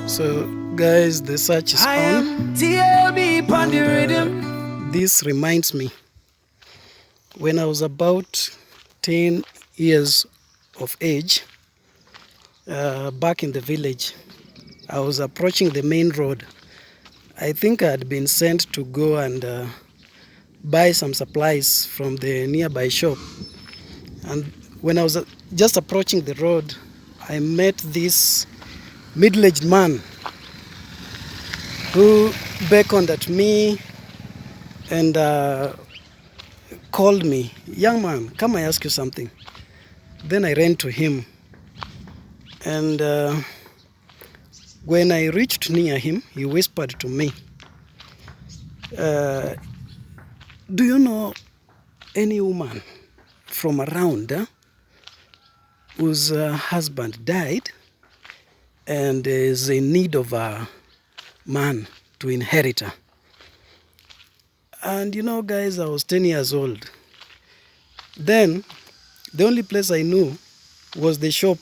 So guys, the search is on. TLB Pon Di Riddim. This reminds me when I was about 10 years of age, back in the village. I was approaching the main road. I think I had been sent to go and buy some supplies from the nearby shop. And when I was just approaching the road, I met this middle-aged man who beckoned at me and called me, "Young man, come I ask you something." Then I ran to him, and when I reached near him, he whispered to me, "Do you know any woman from around whose husband died and is in need of a man to inherit her?" And you know, guys, I was 10 years old. Then the only place I knew was the shop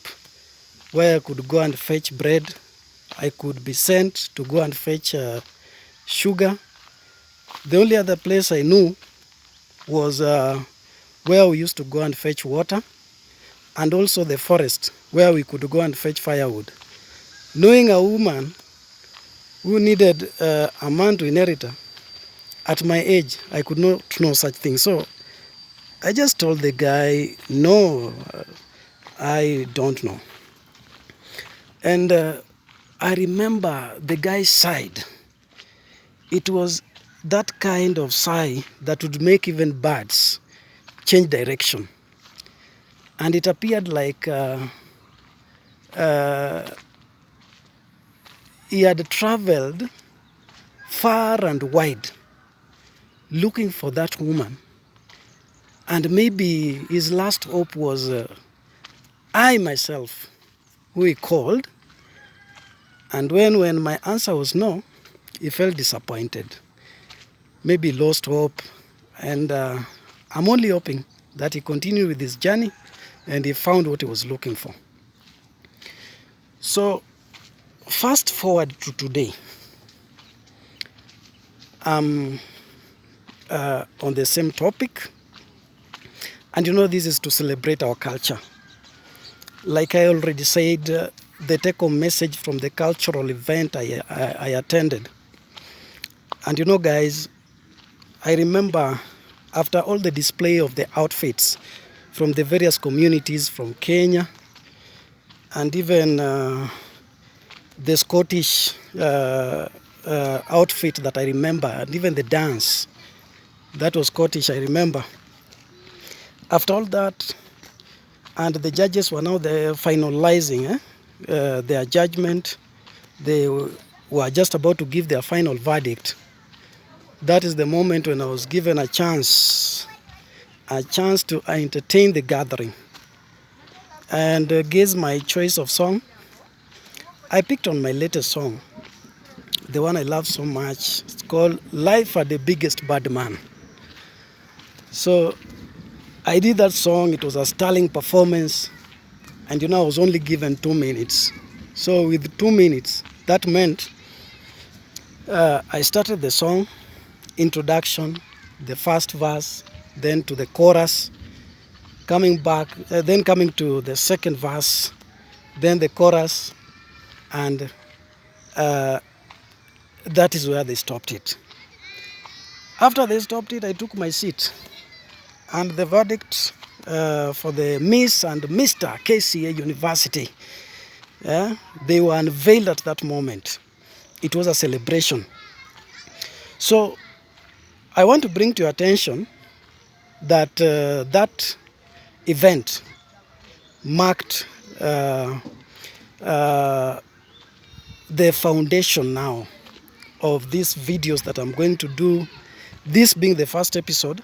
where I could go and fetch bread. I could be sent to go and fetch sugar. The only other place I knew was where we used to go and fetch water, and also the forest where we could go and fetch firewood. Knowing a woman who needed a man to inherit her, at my age, I could not know such things. So I just told the guy, "No, I don't know." And I remember the guy sighed. It was that kind of sigh that would make even birds change direction. And it appeared like he had traveled far and wide looking for that woman. And maybe his last hope was I myself, who he called. And when my answer was no, he felt disappointed. Maybe lost hope. And I'm only hoping that he continued with his journey and he found what he was looking for. So fast forward to today. I'm on the same topic. And you know, this is to celebrate our culture. Like I already said, the take-home message from the cultural event I attended. And you know, guys, I remember after all the display of the outfits from the various communities from Kenya and even the Scottish outfit that I remember, and even the dance that was Scottish, I remember. After all that, and the judges were now finalizing their judgment. They were just about to give their final verdict. That is the moment when I was given a chance to entertain the gathering. And guess my choice of song? I picked on my latest song, the one I love so much. It's called "Life for the Biggest Bad Man." So I did that song. It was a sterling performance. And you know, I was only given 2 minutes. So with 2 minutes, that meant I started the song, introduction, the first verse, then to the chorus, coming back, then coming to the second verse, then the chorus, and that is where they stopped it. After they stopped it, I took my seat, and the verdict for the Miss and Mr. KCA University, they were unveiled at that moment. It was a celebration. So I want to bring to your attention that that event marked the foundation now of these videos that I'm going to do, this being the first episode,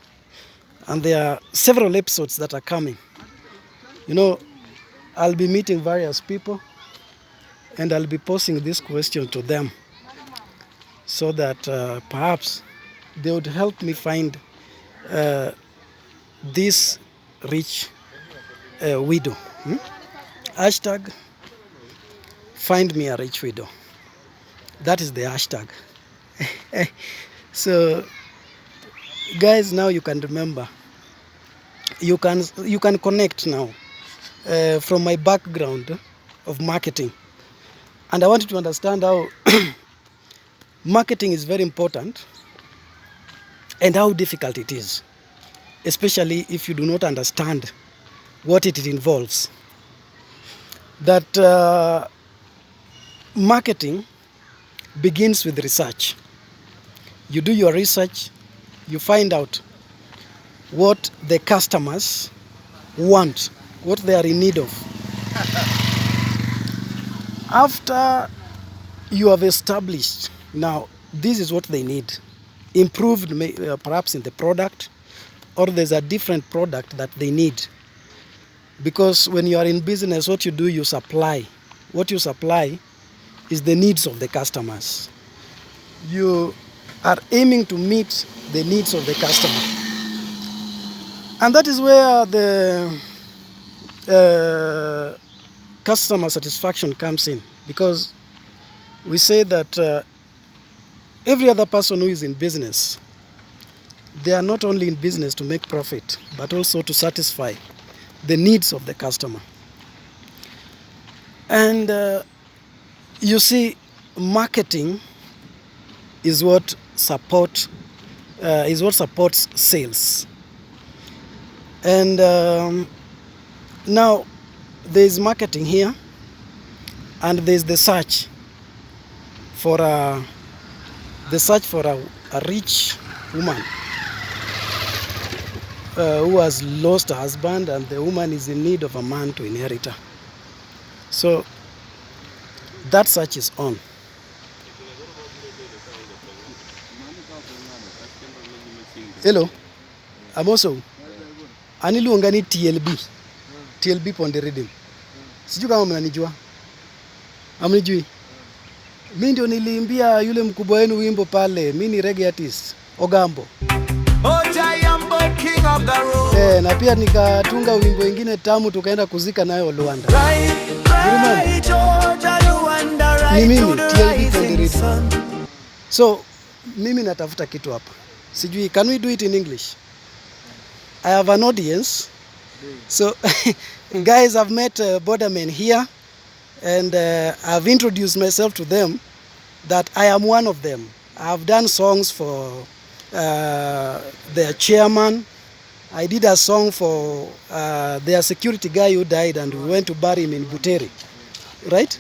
and there are several episodes that are coming. You know, I'll be meeting various people and I'll be posing this question to them so that perhaps they would help me find this rich widow. Hashtag find me a rich widow. That is the hashtag. So guys, now you can remember, you can connect now from my background of marketing, and I want you to understand how marketing is very important and how difficult it is, especially if you do not understand what it involves. That marketing begins with research. You do your research, you find out what the customers want, what they are in need of. After you have established, now this is what they need, improved perhaps in the product, or there's a different product that they need. Because when you are in business, what you do, you supply. What you supply is the needs of the customers. You are aiming to meet the needs of the customer. And that is where the customer satisfaction comes in. Because we say that every other person who is in business, they are not only in business to make profit, but also to satisfy the needs of the customer. And you see, marketing is what supports sales. And now there is marketing here, and there is the search for a rich woman who has lost her husband, and the woman is in need of a man to inherit her. So that search is on. Hello, I'm also aniluonga ni TLB Pon Di Riddim. Sijui kama mnanijua. Hamnijui? Mimi ndio niliimbia yule mkubwa wenu wimbo pale. Mimi ni reggae artist, Ogambo. Na pia nikatunga wimbo wengine tamu tukaenda kuzika nayo Luanda. Ni mimi TLB Pon Di Riddim. So mimi natafuta kitu hapa. Sijui, can we do it in English? I have an audience. So guys, I've met bordermen here, and I've introduced myself to them that I am one of them. I've done songs for their chairman. I did a song for their security guy who died, and we went to bury him in Butere, right?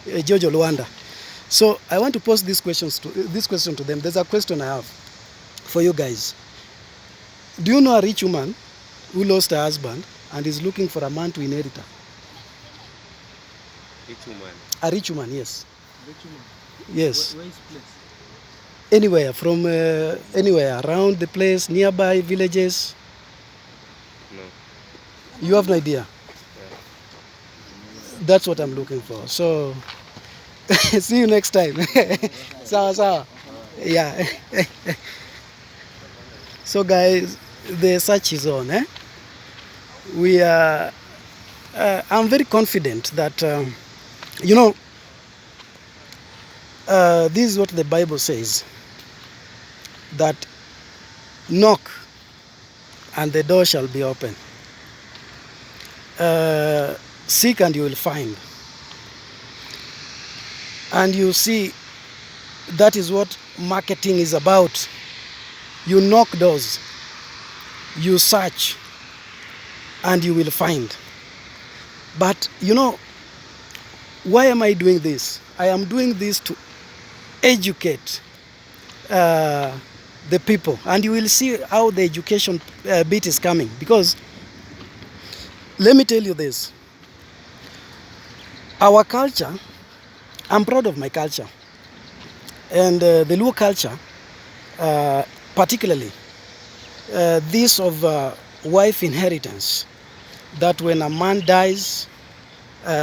Jojo Luanda. So I want to pose this question to them. There's a question I have for you guys. Do you know a rich woman who lost her husband and is looking for a man to inherit her? Rich woman? A rich woman, yes. Rich woman? Yes. Where is place? Anywhere, from anywhere around the place, nearby villages. No. You have no idea? Yeah. That's what I'm looking for. So, see you next time. Sawa. Yeah. So guys, the search is on. We are. I'm very confident that this is what the Bible says. That knock and the door shall be open. Seek and you will find. And you see, that is what marketing is about. You knock doors, you search, and you will find. But why am I doing this? I am doing this to educate the people, and you will see how the education bit is coming. Because let me tell you this, our culture, I'm proud of my culture, and the Luo culture, particularly this of wife inheritance, that when a man dies,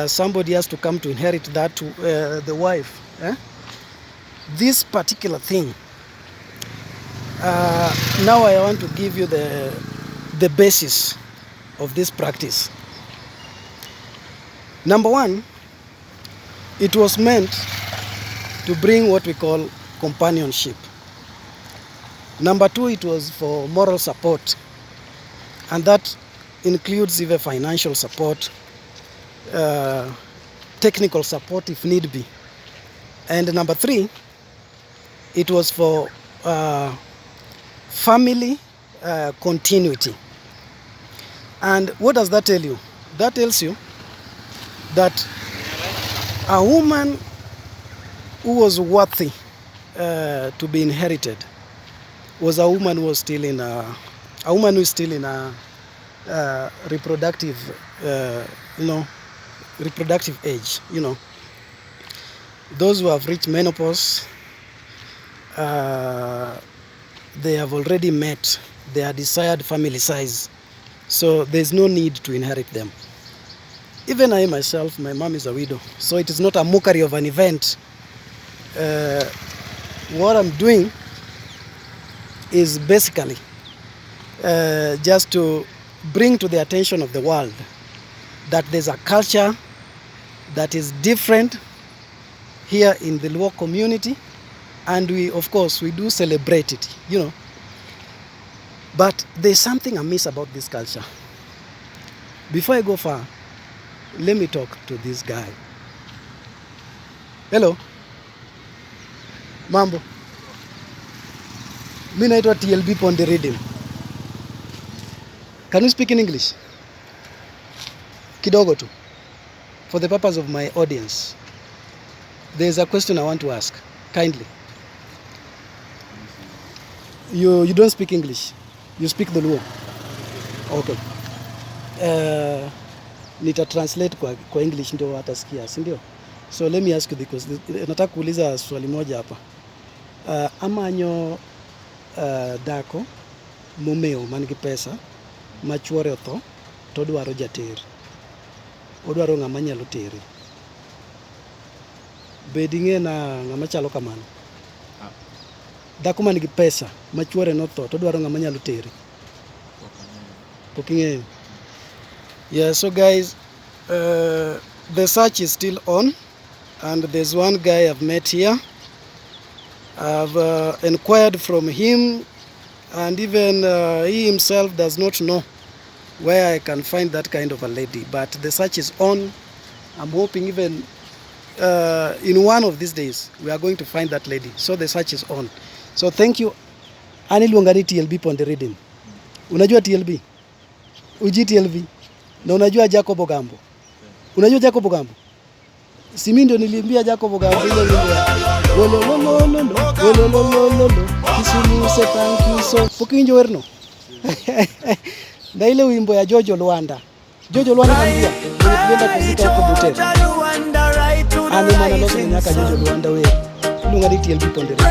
somebody has to come to inherit that to the wife. This particular thing, now I want to give you the basis of this practice. Number one, it was meant to bring what we call companionship. Number 2, it was for moral support, and that includes even financial support, technical support if need be. And number 3, it was for family continuity. And what does that tell you? That tells you that a woman who was worthy to be inherited was a woman who was still in a woman who is still in a reproductive reproductive age. Those who have reached menopause, they have already met their desired family size, so there's no need to inherit them. Even I myself, my mom is a widow, so it is not a mockery of an event. What I'm doing is basically just to bring to the attention of the world that there's a culture that is different here in the Luo community, and we, of course, we do celebrate it, But there's something amiss about this culture. Before I go far, let me talk to this guy. Hello. Mambo. Mi naitwa TLB Pon Di Riddim. Can you speak in English? Kidogo tu. For the purpose of my audience. There's a question I want to ask. Kindly. You don't speak English. You speak the Luo. Okay. Nita translate kwa English ndio watasikia, si ndio? So let me ask you because nataka kuuliza swali moja hapa. Amanyo dako mumeo manigi pesa machuore otho to dwaro jateri. Odwaro ng'ama nyalo teri. Bedi ng'e na ng'ama chalo kamano. Dhako manigi pesa machuore notho to dwaro ng'ama nyalo teri. Poking'eyo. Yeah, so guys, the search is still on, and there's one guy I've met here. I've inquired from him, and even he himself does not know where I can find that kind of a lady. But the search is on. I'm hoping even in one of these days we are going to find that lady. So the search is on. So thank you. Aniluongani TLB Pon Di Riddim. Unajua TLB? Uji TLB? Na unajua Jacob Ogambo? Unajua Jacob Ogambo? Si mimi ndio niliimbia Jacob Ogambo ile wimbo ya wololololo Kisumu se thank you so pokinjo werno. Na ile wimbo ya Jojo Luanda. Jojo Luanda nambia nilikwenda kuzika huko Butere. Ani mana loso nyaka Jojo Luanda we. Lunga ni TLB Pon Di Riddim.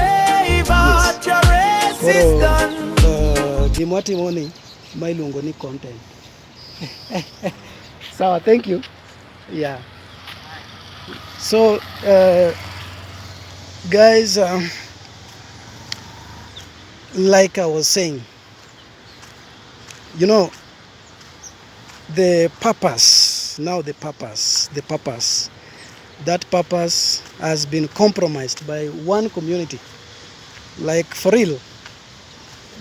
Koro gimwati moni mailuongo ni content. So thank you. Yeah. So guys, like I was saying, the purpose, that purpose has been compromised by one community. Like for real,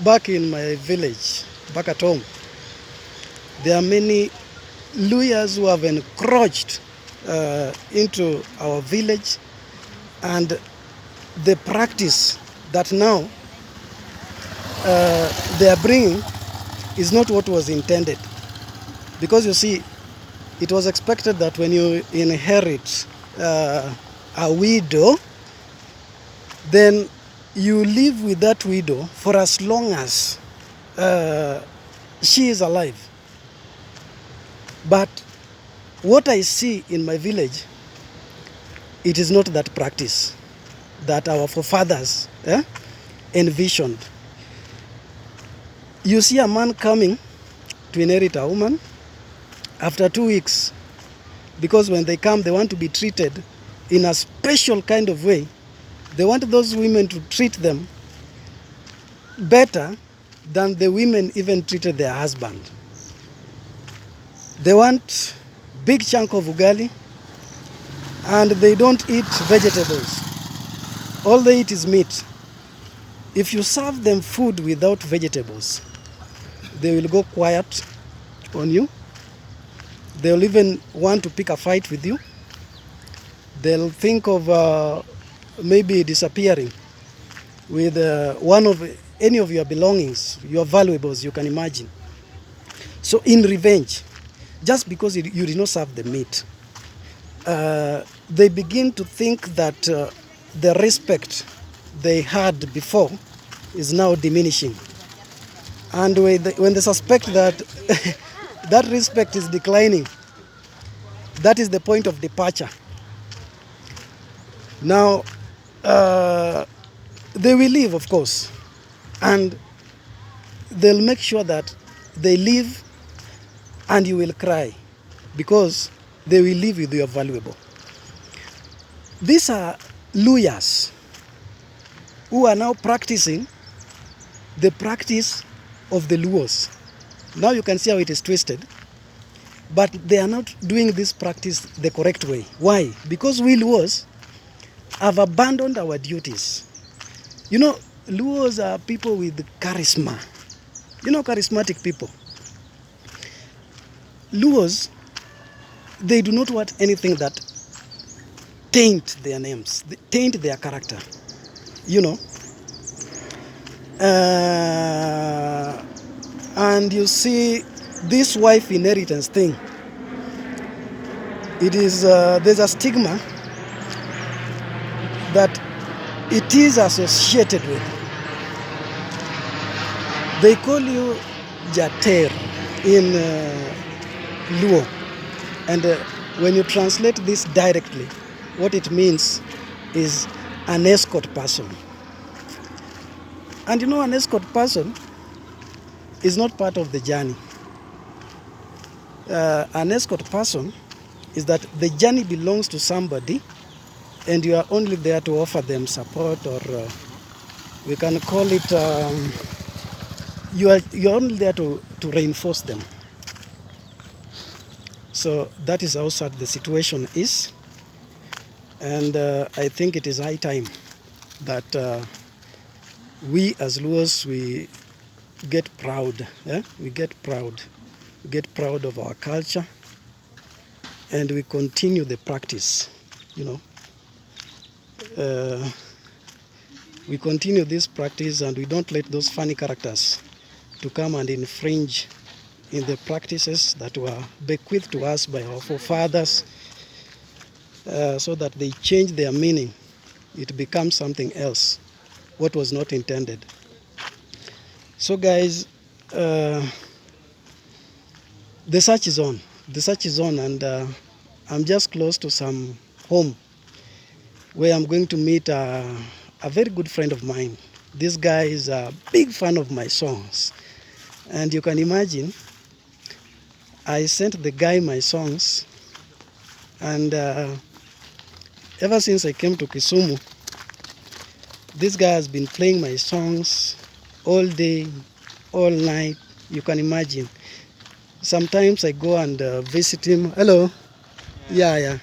back in my village, back at home, there are many lawyers who have encroached into our village, and the practice that now they are bringing is not what was intended. Because you see, it was expected that when you inherit a widow, then you live with that widow for as long as she is alive. But what I see in my village, it is not that practice that our forefathers envisioned. You see a man coming to inherit a woman after 2 weeks, because when they come, they want to be treated in a special kind of way. They want those women to treat them better than the women even treated their husband. They want big chunk of ugali, and they don't eat vegetables. all they eat is meat. If you serve them food without vegetables, they will go quiet on you. They'll even want to pick a fight with you. They'll think of maybe disappearing with any of your belongings, your valuables, you can imagine. So in revenge, just because you did not serve the meat, they begin to think that the respect they had before is now diminishing. And when they suspect that that respect is declining, that is the point of departure. Now, they will leave, of course, and they'll make sure that they leave and you will cry because they will leave with your valuable. These are lawyers who are now practicing the practice of the Luos. Now you can see how it is twisted, but they are not doing this practice the correct way. Why? Because we Luos have abandoned our duties. You know, Luos are people with charisma. You know, charismatic people. Luos, they do not want anything that taint their names, taint their character. You know. And you see this wife inheritance thing. It is there's a stigma that it is associated with. They call you Jater in Luo, and when you translate this directly, what it means is an escort person. And you know, an escort person is not part of the journey. An escort person is that the journey belongs to somebody and you are only there to offer them support, or we can call it, you're only there to reinforce them. So that is how sad the situation is. And I think it is high time that we as Luos, we get proud. Yeah? We get proud. We get proud of our culture, and we continue the practice. You know, we continue this practice, and we don't let those funny characters to come and infringe in the practices that were bequeathed to us by our forefathers, so that they change their meaning. It becomes something else, what was not intended. So guys, the search is on. The search is on, and I'm just close to some home where I'm going to meet a very good friend of mine. This guy is a big fan of my songs. And you can imagine, I sent the guy my songs, and ever since I came to Kisumu, this guy has been playing my songs all day, all night. You can imagine. Sometimes I go and visit him. Hello. Yeah.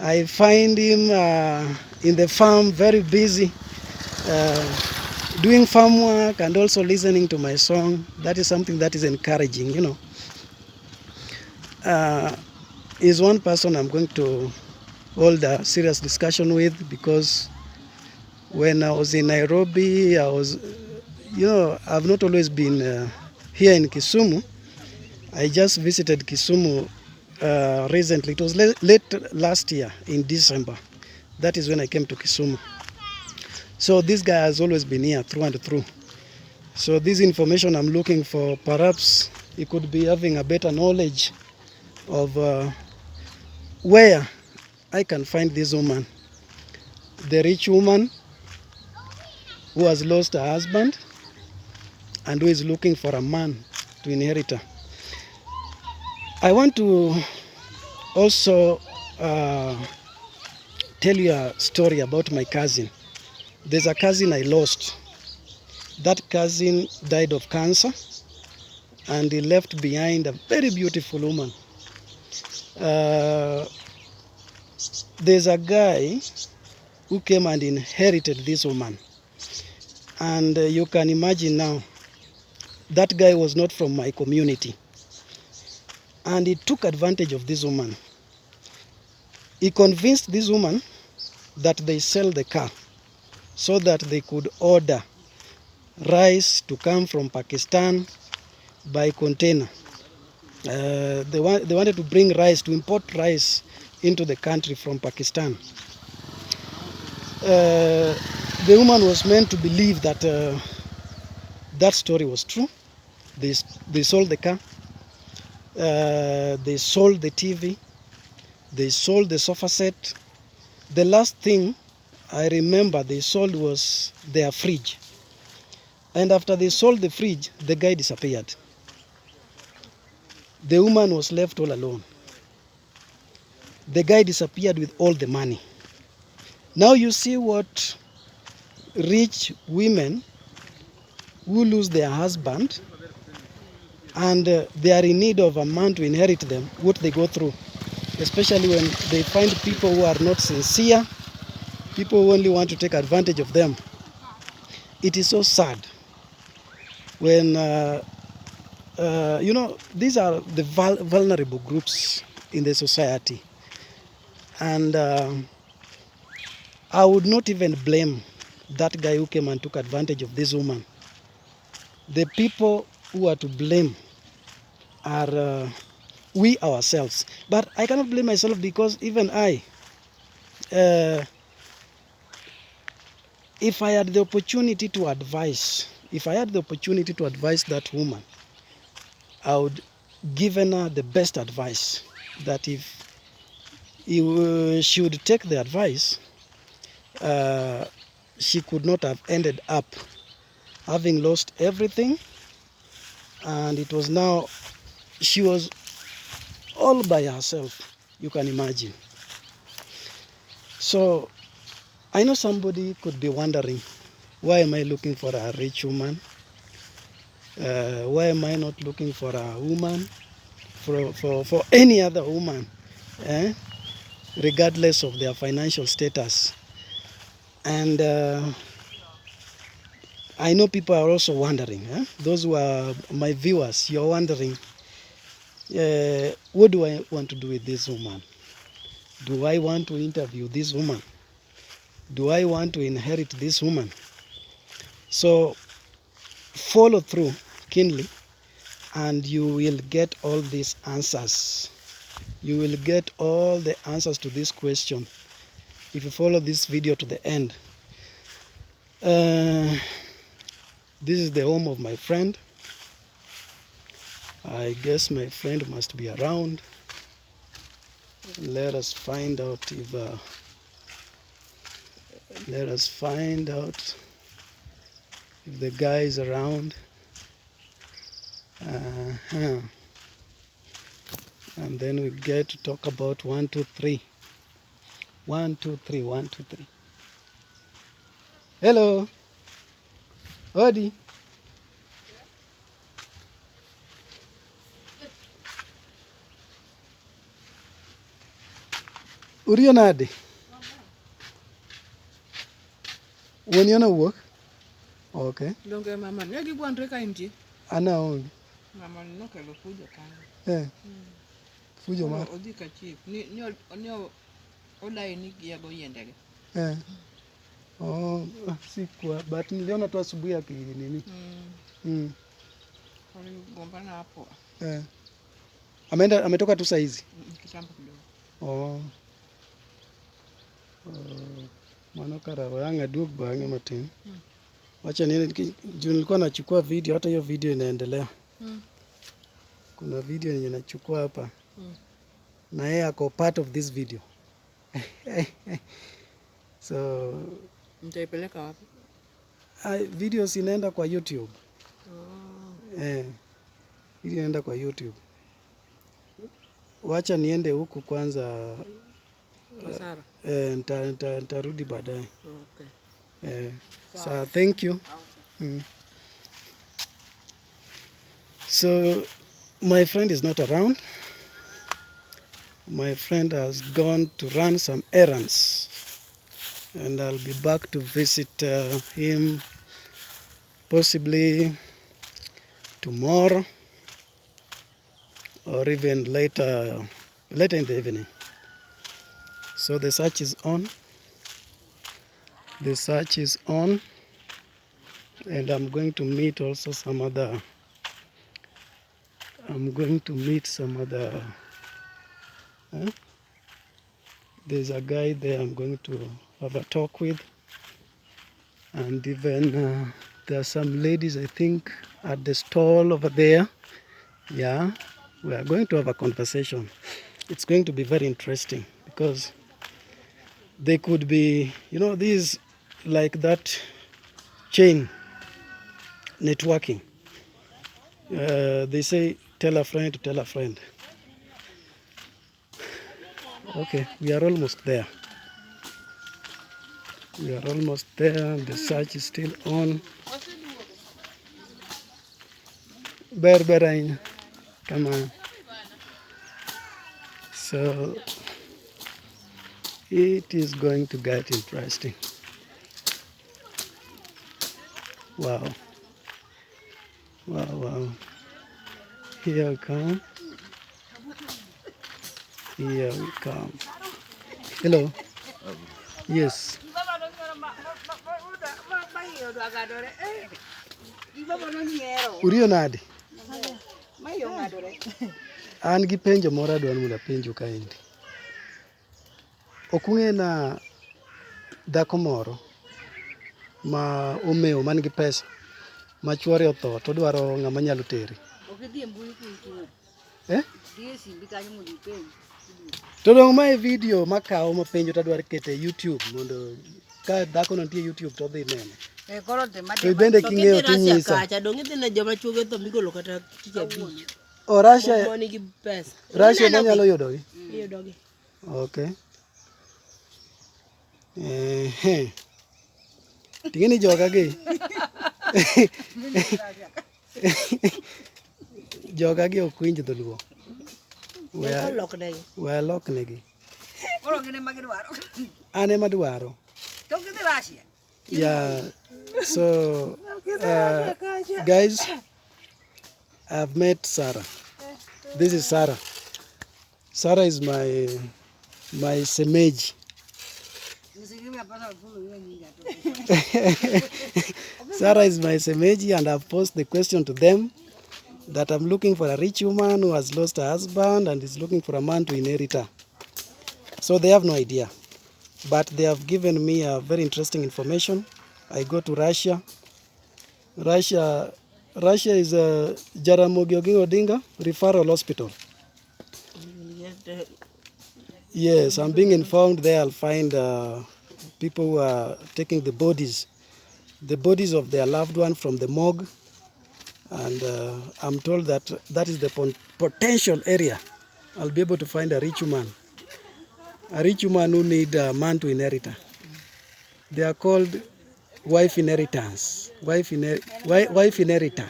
I find him in the farm, very busy, doing farm work and also listening to my song. That is something that is encouraging, you know. He's one person I'm going to hold a serious discussion with, because when I was in Nairobi, I've not always been here in Kisumu. I just visited Kisumu recently. It was late last year in December. That is when I came to Kisumu. So this guy has always been here through and through. So this information I'm looking for, perhaps he could be having a better knowledge of where I can find this woman, the rich woman who has lost her husband and who is looking for a man to inherit her. I want to also tell you a story about my cousin. There's a cousin I lost. That cousin died of cancer, and he left behind a very beautiful woman. There's a guy who came and inherited this woman. And you can imagine now, that guy was not from my community. And he took advantage of this woman. He convinced this woman that they sell the car so that they could order rice to come from Pakistan by container. They wanted to bring rice, to import rice into the country from Pakistan. The woman was meant to believe that that story was true. They sold the car, they sold the TV, they sold the sofa set. The last thing I remember they sold was their fridge. And after they sold the fridge, the guy disappeared. The woman was left all alone. The guy disappeared with all the money. Now you see what rich women who lose their husband and they are in need of a man to inherit them, what they go through, especially when they find people who are not sincere, people who only want to take advantage of them. It is so sad when, these are the vulnerable groups in the society. And I would not even blame that guy who came and took advantage of this woman. The people who are to blame are we ourselves. But I cannot blame myself because even I, if I had the opportunity to advise, that woman, I would given her the best advice, that if she would take the advice, she could not have ended up having lost everything, and it was now, she was all by herself, you can imagine. So I know somebody could be wondering, why am I looking for a rich woman? Why am I not looking for a woman, for any other woman, regardless of their financial status? And I know people are also wondering, those who are my viewers, you're wondering, what do I want to do with this woman? Do I want to interview this woman? Do I want to inherit this woman? So follow through keenly and you will get all these answers. You will get all the answers to this question if you follow this video to the end. This is the home of my friend. I guess my friend must be around. Let us find out if the guy is around. And then we get to talk about 1, 2, 3. 1, 2, 3, 1, 2, 3. Hello. Odi. Uriyo nade? Woniona wuok? Okay. Donge mama, ne gigwandre ka intie? Ana onge. Mama nokelo fujo kanyo. Fujo mar? Odhi ka chief. Ni odai ni giago yiendege. Sikuwa, but niliona tu asubuhi akinini. Waligombana hapo. Ametoka tu saa hizi? Kitambo kidogo. Mano kararo yanga duok bange matin. Wacha niende juu nilikuwa nachukua video, hata hiyo video inaendelea. Kuna video yenye nachukua hapa. Na yeye ako part of this video. So nitaipeleka wapi? Videos inaenda kwa YouTube. Video inaenda kwa YouTube. Wacha niende huku kwanza. Sara. Nitarudi baadaye. Okay. So thank you. So my friend is not around. My friend has gone to run some errands. and I'll be back to visit him possibly tomorrow or even later in the evening. So the search is on. The search is on, and I'm going to meet also some other. Huh? There's a guy there I'm going to have a talk with, and even there are some ladies I think at the stall over there. Yeah, we are going to have a conversation. It's going to be very interesting because they could be, these like that chain networking. They say tell a friend to tell a friend. Okay, we are almost there. We are almost there. The search is still on. Berberain, come on. So it is going to get interesting. Wow. Wow, wow. Here we come. Here we come. Hello. Yes. Uriyo nade? An gi penjo moro adwaro mondo apenju kaendi. Ok ung'ena dhako moro ma omewo man gi pesa ma chuore otho to dwaro ng'ama nyalo teri. Eh? To dong mae video makawo mapenjo to adwaro keto e YouTube mondo ka dhako no nitie YouTube to odhi neno. To bende king'eyo tinyisa. O Russia manyalo yudogi? Okay. Ting'e ni joga gi. Joga gi ok winj dholuo. We alok negi. An ema dwaro. Yeah. So guys, I've met Sarah. This is Sarah. Sarah is my semeji. Sarah is my semeji, and I've posed the question to them that I'm looking for a rich woman who has lost her husband and is looking for a man to inherit her. So they have no idea, but they have given me a very interesting information. I go to Russia. Russia is a Jaramogi Oginga Odinga referral hospital. Yes, I'm being informed there I'll find people who are taking the bodies of their loved one from the morgue, and I'm told that that is the potential area. I'll be able to find a rich woman who need a man to inherit her. They are called wife inheritance. Wife inheritor.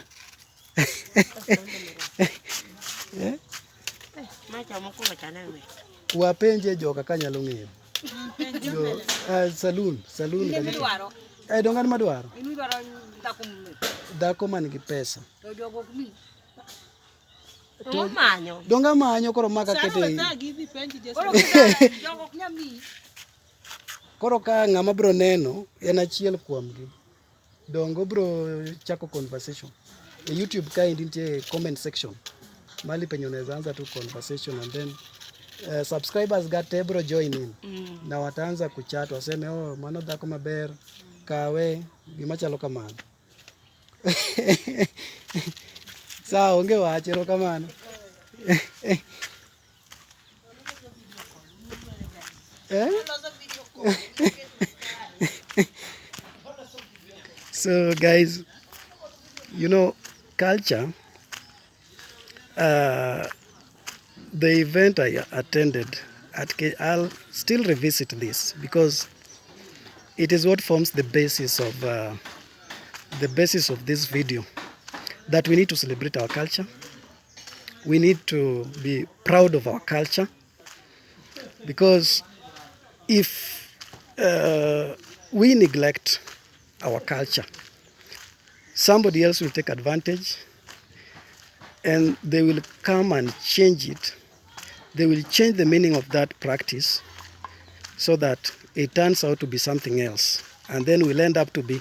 Yeah? Wapenje joka kanyalo ng'eyo. Saloon. Dongan madwaro. Dhako man gi pesa. Donga manyo koro maka kete. Koro ka ng'ama bro neno en achiel kuomgi. Dongo bro chako conversation. E YouTube ka nitie comment section. Mali penye unaweza anza tu conversation, and then subscribers gate bro join in. Na wataanza kuchat waseme mano dhako maber kawe gima chalo kamano. Sawa, onge wachero kamano. So guys, culture, the event I attended I'll still revisit this because it is what forms the basis of this video, that we need to celebrate our culture. We need to be proud of our culture, because if we neglect our culture. Somebody else will take advantage and they will come and change it. They will change the meaning of that practice so that it turns out to be something else. And then we'll end up to be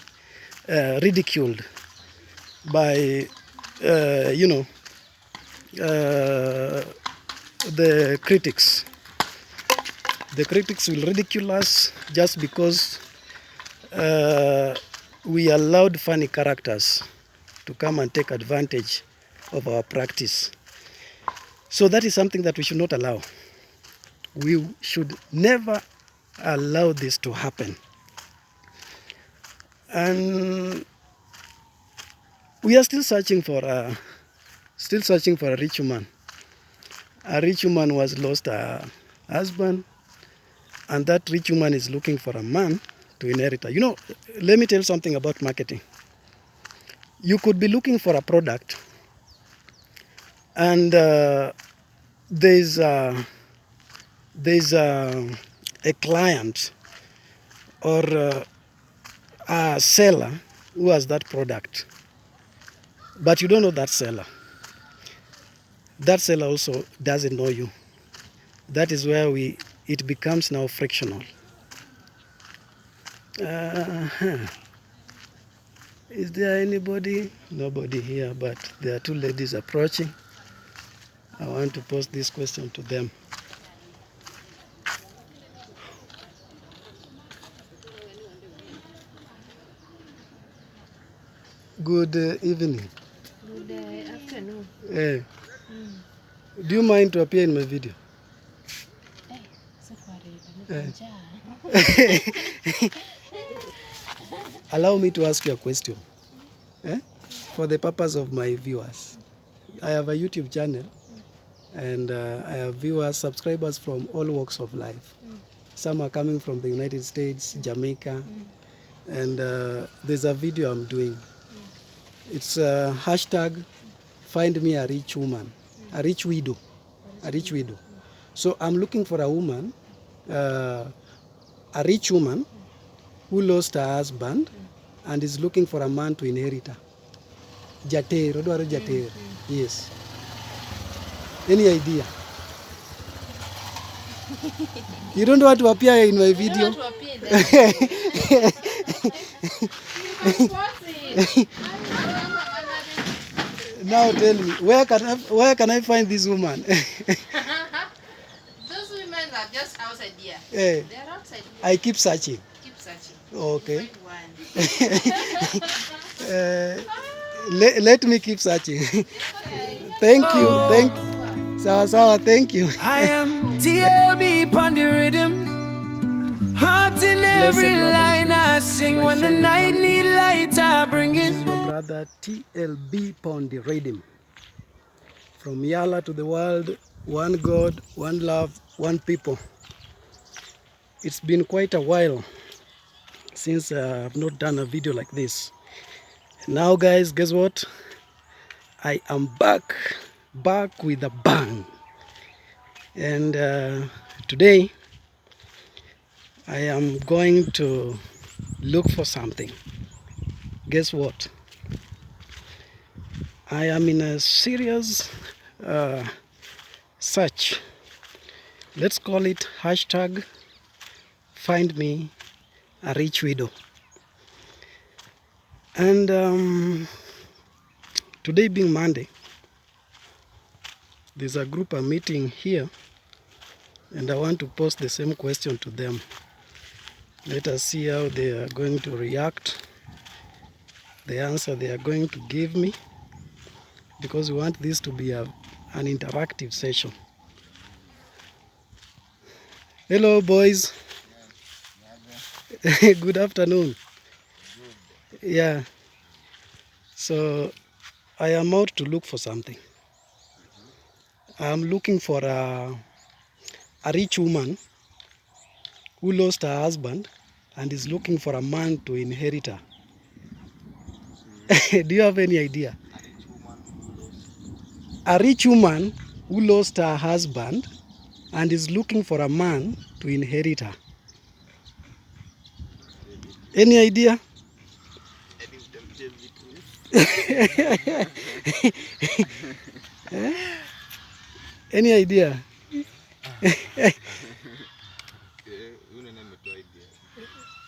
ridiculed by, the critics. The critics will ridicule us just because we allowed funny characters to come and take advantage of our practice. So that is something that we should not allow. We should never allow this to happen. And we are still searching for a rich woman. A rich woman was lost her husband, and that rich woman is looking for a man to inherit her. You know, let me tell you something about marketing. You could be looking for a product, and there's a client or a seller who has that product, but you don't know that seller. That seller also doesn't know you. That is where it becomes now frictional. Is there anybody? Nobody here, but there are two ladies approaching. I want to pose this question to them. Good evening. Good afternoon. Do you mind to appear in my video? Allow me to ask you a question. For the purpose of my viewers. I have a YouTube channel and I have viewers, subscribers from all walks of life. Some are coming from the United States, Jamaica, and there's a video I'm doing. It's hashtag find me a rich woman, a rich widow, a rich widow. So I'm looking for a woman, a rich woman who lost her husband and is looking for a man to inherit her. Jater, odwaro jater. Yes. Any idea? You don't want to appear in my video? Now tell me, where can I find this woman? Those women are just outside here. They're outside here. I keep searching. Keep searching. Okay. Find one. Let me keep searching. Thank you. Sawa, thank you. I am TLB Pon Di Riddim. Heart in every line I sing when the night need light I bring it. My brother TLB Pon Di Riddim. From Yala to the world, one God, one love, one people. It's been quite a while since I've not done a video like this. Now guys, guess what? I am back with a bang. And today I am going to look for something. Guess what? I am in a serious search. Let's call it hashtag find me a rich widow. And today being Monday, there's a group I'm meeting here and I want to pose the same question to them. Let us see how they are going to react, the answer they are going to give me, because we want this to be an interactive session. Hello boys. Good afternoon. Yeah. So I am out to look for something. I'm looking for a rich woman who lost her husband and is looking for a man to inherit her. Do you have any idea? A rich woman who lost her husband and is looking for a man to inherit her. Any idea? Any idea?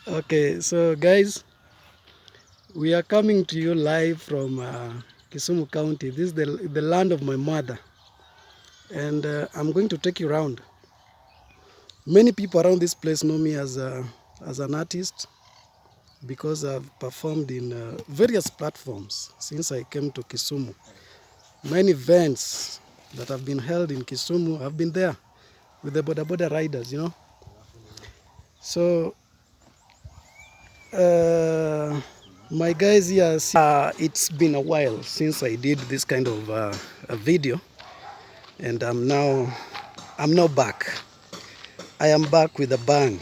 Okay, so guys, we are coming to you live from Kisumu County. This is the land of my mother, and I'm going to take you around. Many people around this place know me as an artist because I've performed in various platforms since I came to Kisumu. Many events that have been held in Kisumu, I've been there with the boda boda riders, you know. So my guys here, it's been a while since I did this kind of a video, and I'm now back. I am back with a bang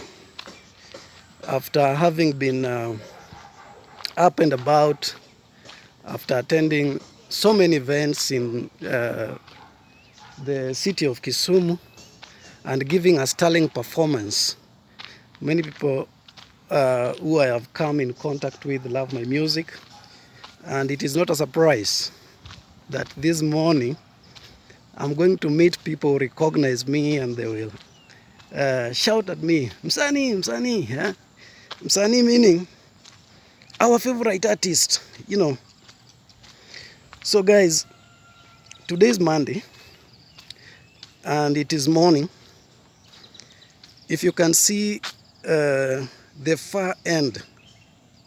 after having been up and about, after attending so many events in the city of Kisumu and giving a sterling performance. Many people who I have come in contact with love my music, and it is not a surprise that this morning I'm going to meet people who recognize me, and they will shout at me, Msani, Msani, yeah? Msani meaning our favorite artist, you know. So guys, today is Monday and it is morning. If you can see the far end,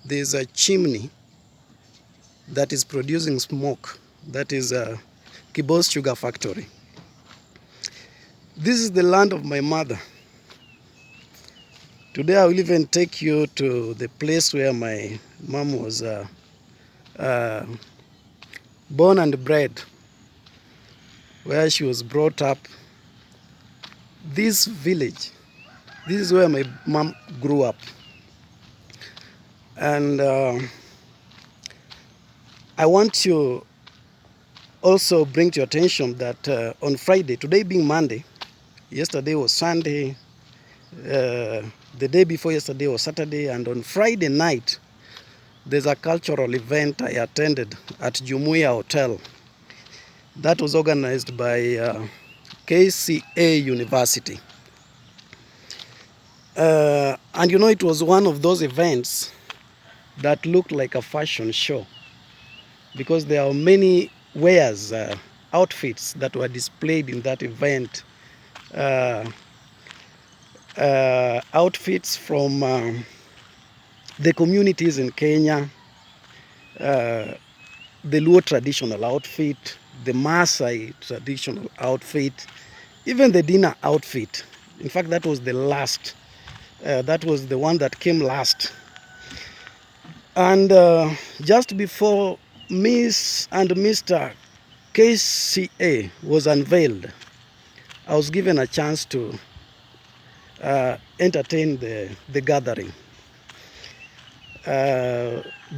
there's a chimney that is producing smoke. That is a Kibos Sugar Factory. This is the land of my mother. Today I will even take you to the place where my mom was born and bred, where she was brought up. This village, this is where my mom grew up. And I want to also bring to your attention that on Friday, today being Monday, yesterday was Sunday, the day before yesterday was Saturday, and on Friday night, there's a cultural event I attended at Jumuiya Hotel that was organized by KCA University. And you know, it was one of those events that looked like a fashion show, because there are many wares, outfits that were displayed in that event. Outfits from the communities in Kenya, the Luo traditional outfit, the Maasai traditional outfit, even the dinner outfit. In fact, that was the last. That was the one that came last. And just before Miss and Mr. KCA was unveiled, I was given a chance to entertain the gathering.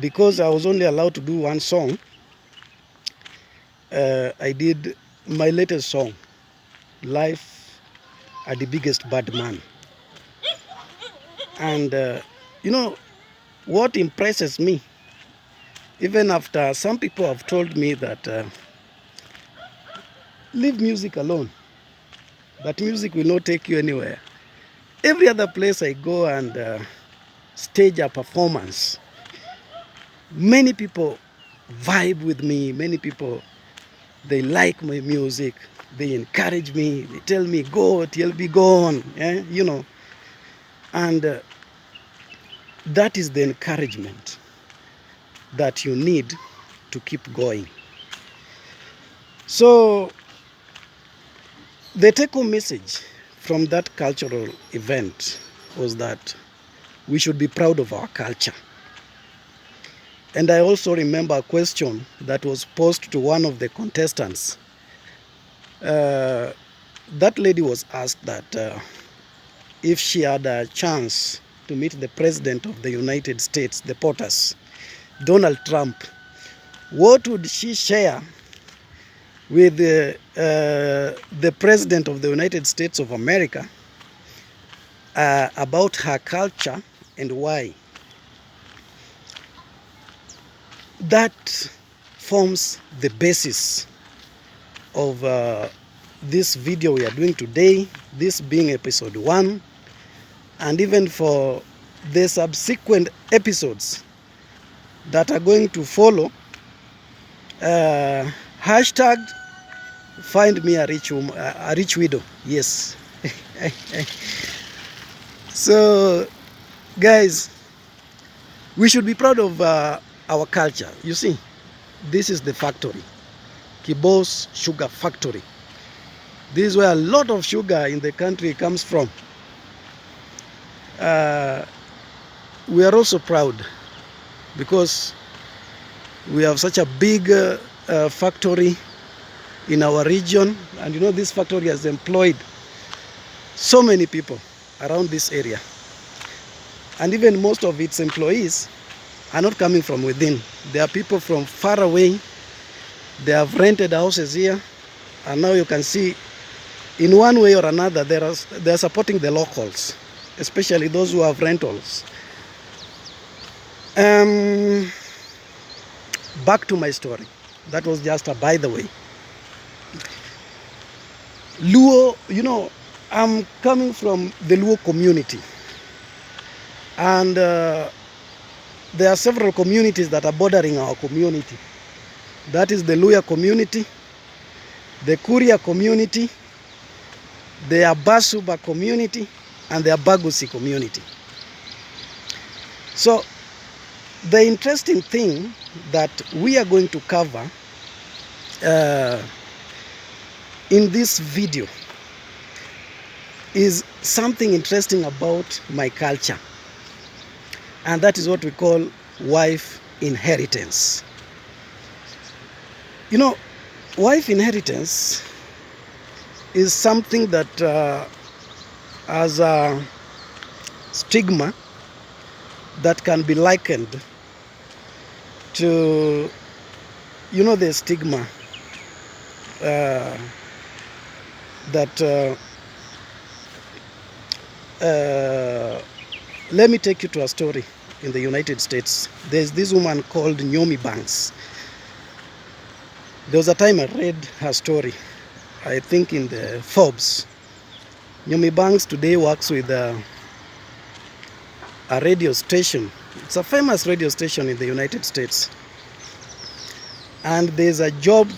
Because I was only allowed to do one song, I did my latest song, Life at the Biggest Bad Man. And you know, what impresses me, even after some people have told me that leave music alone, that music will not take you anywhere. Every other place I go and stage a performance, many people vibe with me, many people, they like my music, they encourage me, they tell me, go, TLB, go on, yeah? You know. And that is the encouragement that you need to keep going. So the take-home message from that cultural event was that we should be proud of our culture. And I also remember a question that was posed to one of the contestants. That lady was asked that if she had a chance to meet the President of the United States, the POTUS, Donald Trump, what would she share with the President of the United States of America about her culture and why? that forms the basis of this video we are doing today, this being episode 1, and even for the subsequent episodes that are going to follow. Hashtag find me a rich widow. Yes. So guys, we should be proud of our culture. You see, this is the factory, Kibos Sugar Factory. This is where a lot of sugar in the country comes from. We are also proud because we have such a big factory in our region, and you know, this factory has employed so many people around this area, and even most of its employees are not coming from within. They are people from far away. They have rented houses here, and now you can see in one way or another they are supporting the locals, especially those who have rentals. Back to my story. That was just a by the way. Luo, you know, I'm coming from the Luo community, and there are several communities that are bordering our community. That is the Luya community, the Kuria community, the Abasuba community, and the Abagusi community. So the interesting thing that we are going to cover in this video is something interesting about my culture, and that is what we call wife inheritance. You know, wife inheritance is something that has a stigma that can be likened to, you know, the stigma that let me take you to a story in the United States. There's this woman called Nyomi Banks. There was a time I read her story, I think in the Forbes. Nyomi Banks today works with a radio station. It's a famous radio station in the United States. And there's a job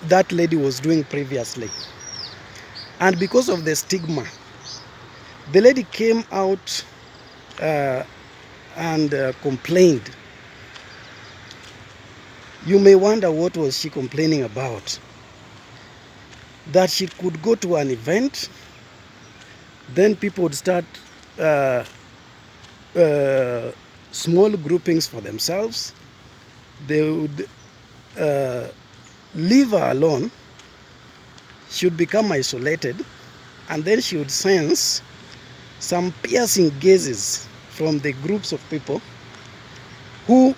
that lady was doing previously. And because of the stigma, the lady came out and complained. You may wonder, what was she complaining about? That she could go to an event, then people would start small groupings for themselves. They would leave her alone. She would become isolated, and then she would sense some piercing gazes from the groups of people who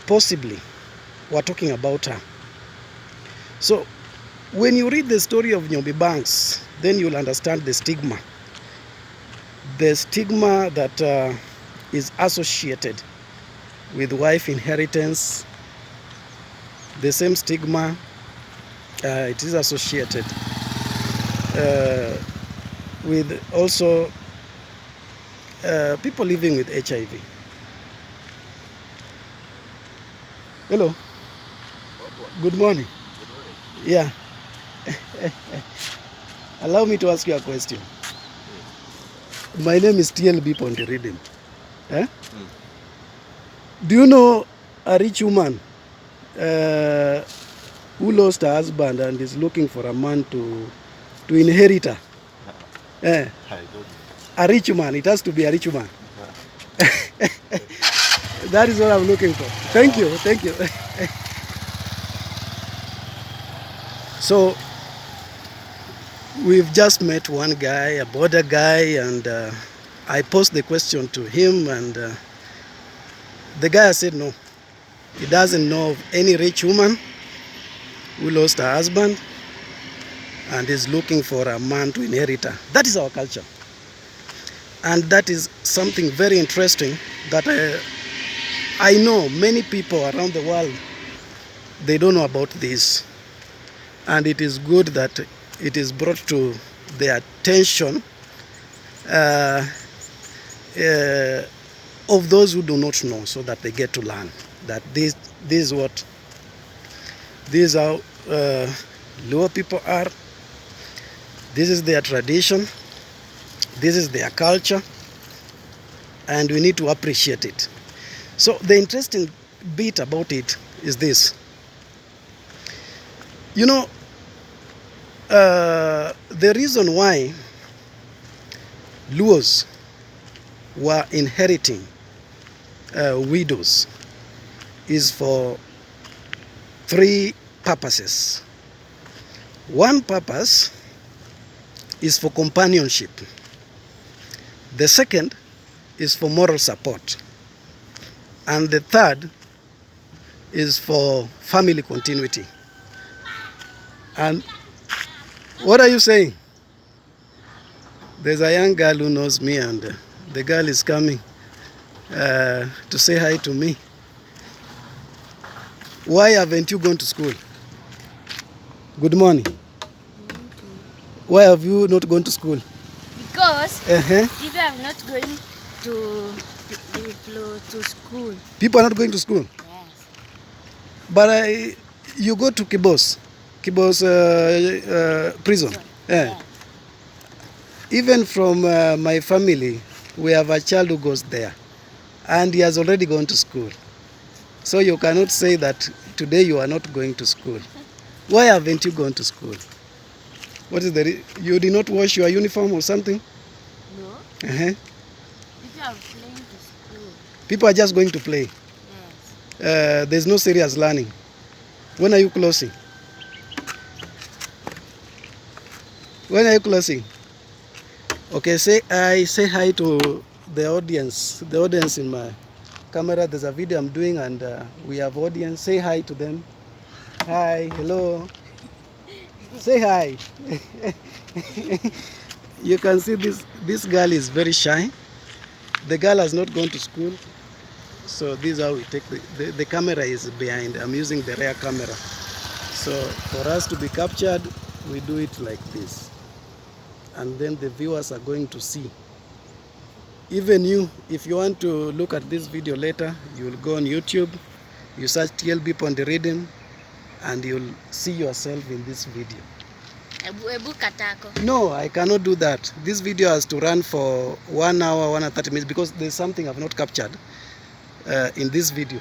possibly were talking about her. So when you read the story of Nyomi Banks, then you'll understand the stigma. The stigma that is associated with wife inheritance, the same stigma it is associated with also people living with HIV. Hello. Good morning. Yeah. Allow me to ask you a question. My name is TLB Pon Di Riddim. Do you know a rich woman who lost her husband and is looking for a man to inherit her? I don't know. A rich man. It has to be a rich man. That is what I'm looking for. Thank you. Thank you. So we've just met one guy, a border guy, and I posed the question to him, and the guy said no. He doesn't know of any rich woman who lost her husband and is looking for a man to inherit her. That is our culture. And that is something very interesting that I know many people around the world, they don't know about this, and it is good that it is brought to their attention of those who do not know, so that they get to learn that this is what these are Luo people are. This is their tradition, this is their culture, and we need to appreciate it. So the interesting bit about it is this. You know, the reason why Luos were inheriting widows is for three purposes. One purpose is for companionship. The second is for moral support. And the third is for family continuity. And what are you saying? There's a young girl who knows me, and the girl is coming to say hi to me. Why haven't you gone to school? Good morning. Why have you not gone to school? Because people are not going to school. People are not going to school? Yes. But you go to Kibos prison. Yeah. Even from my family, we have a child who goes there, and he has already gone to school. So you cannot say that today you are not going to school. Why haven't you gone to school? What is you did not wash your uniform or something? No. Uh-huh. People are playing to school. People are just going to play. Yes. There's no serious learning. When are you closing? When are you closing? Okay, say hi to the audience in my camera. There's a video I'm doing, and we have audience. Say hi to them. Hi, hello. Say hi. You can see this girl is very shy. The girl has not gone to school, so this is how we take the camera is behind. I'm using the rear camera. So for us to be captured, we do it like this, and then the viewers are going to see. Even you, if you want to look at this video later, you will go on YouTube, you search TLB Pon Di Riddim, and you'll see yourself in this video. Ebu katako. No, I cannot do that. This video has to run for 1 hour, 1 hour 30 minutes, because there's something I've not captured in this video.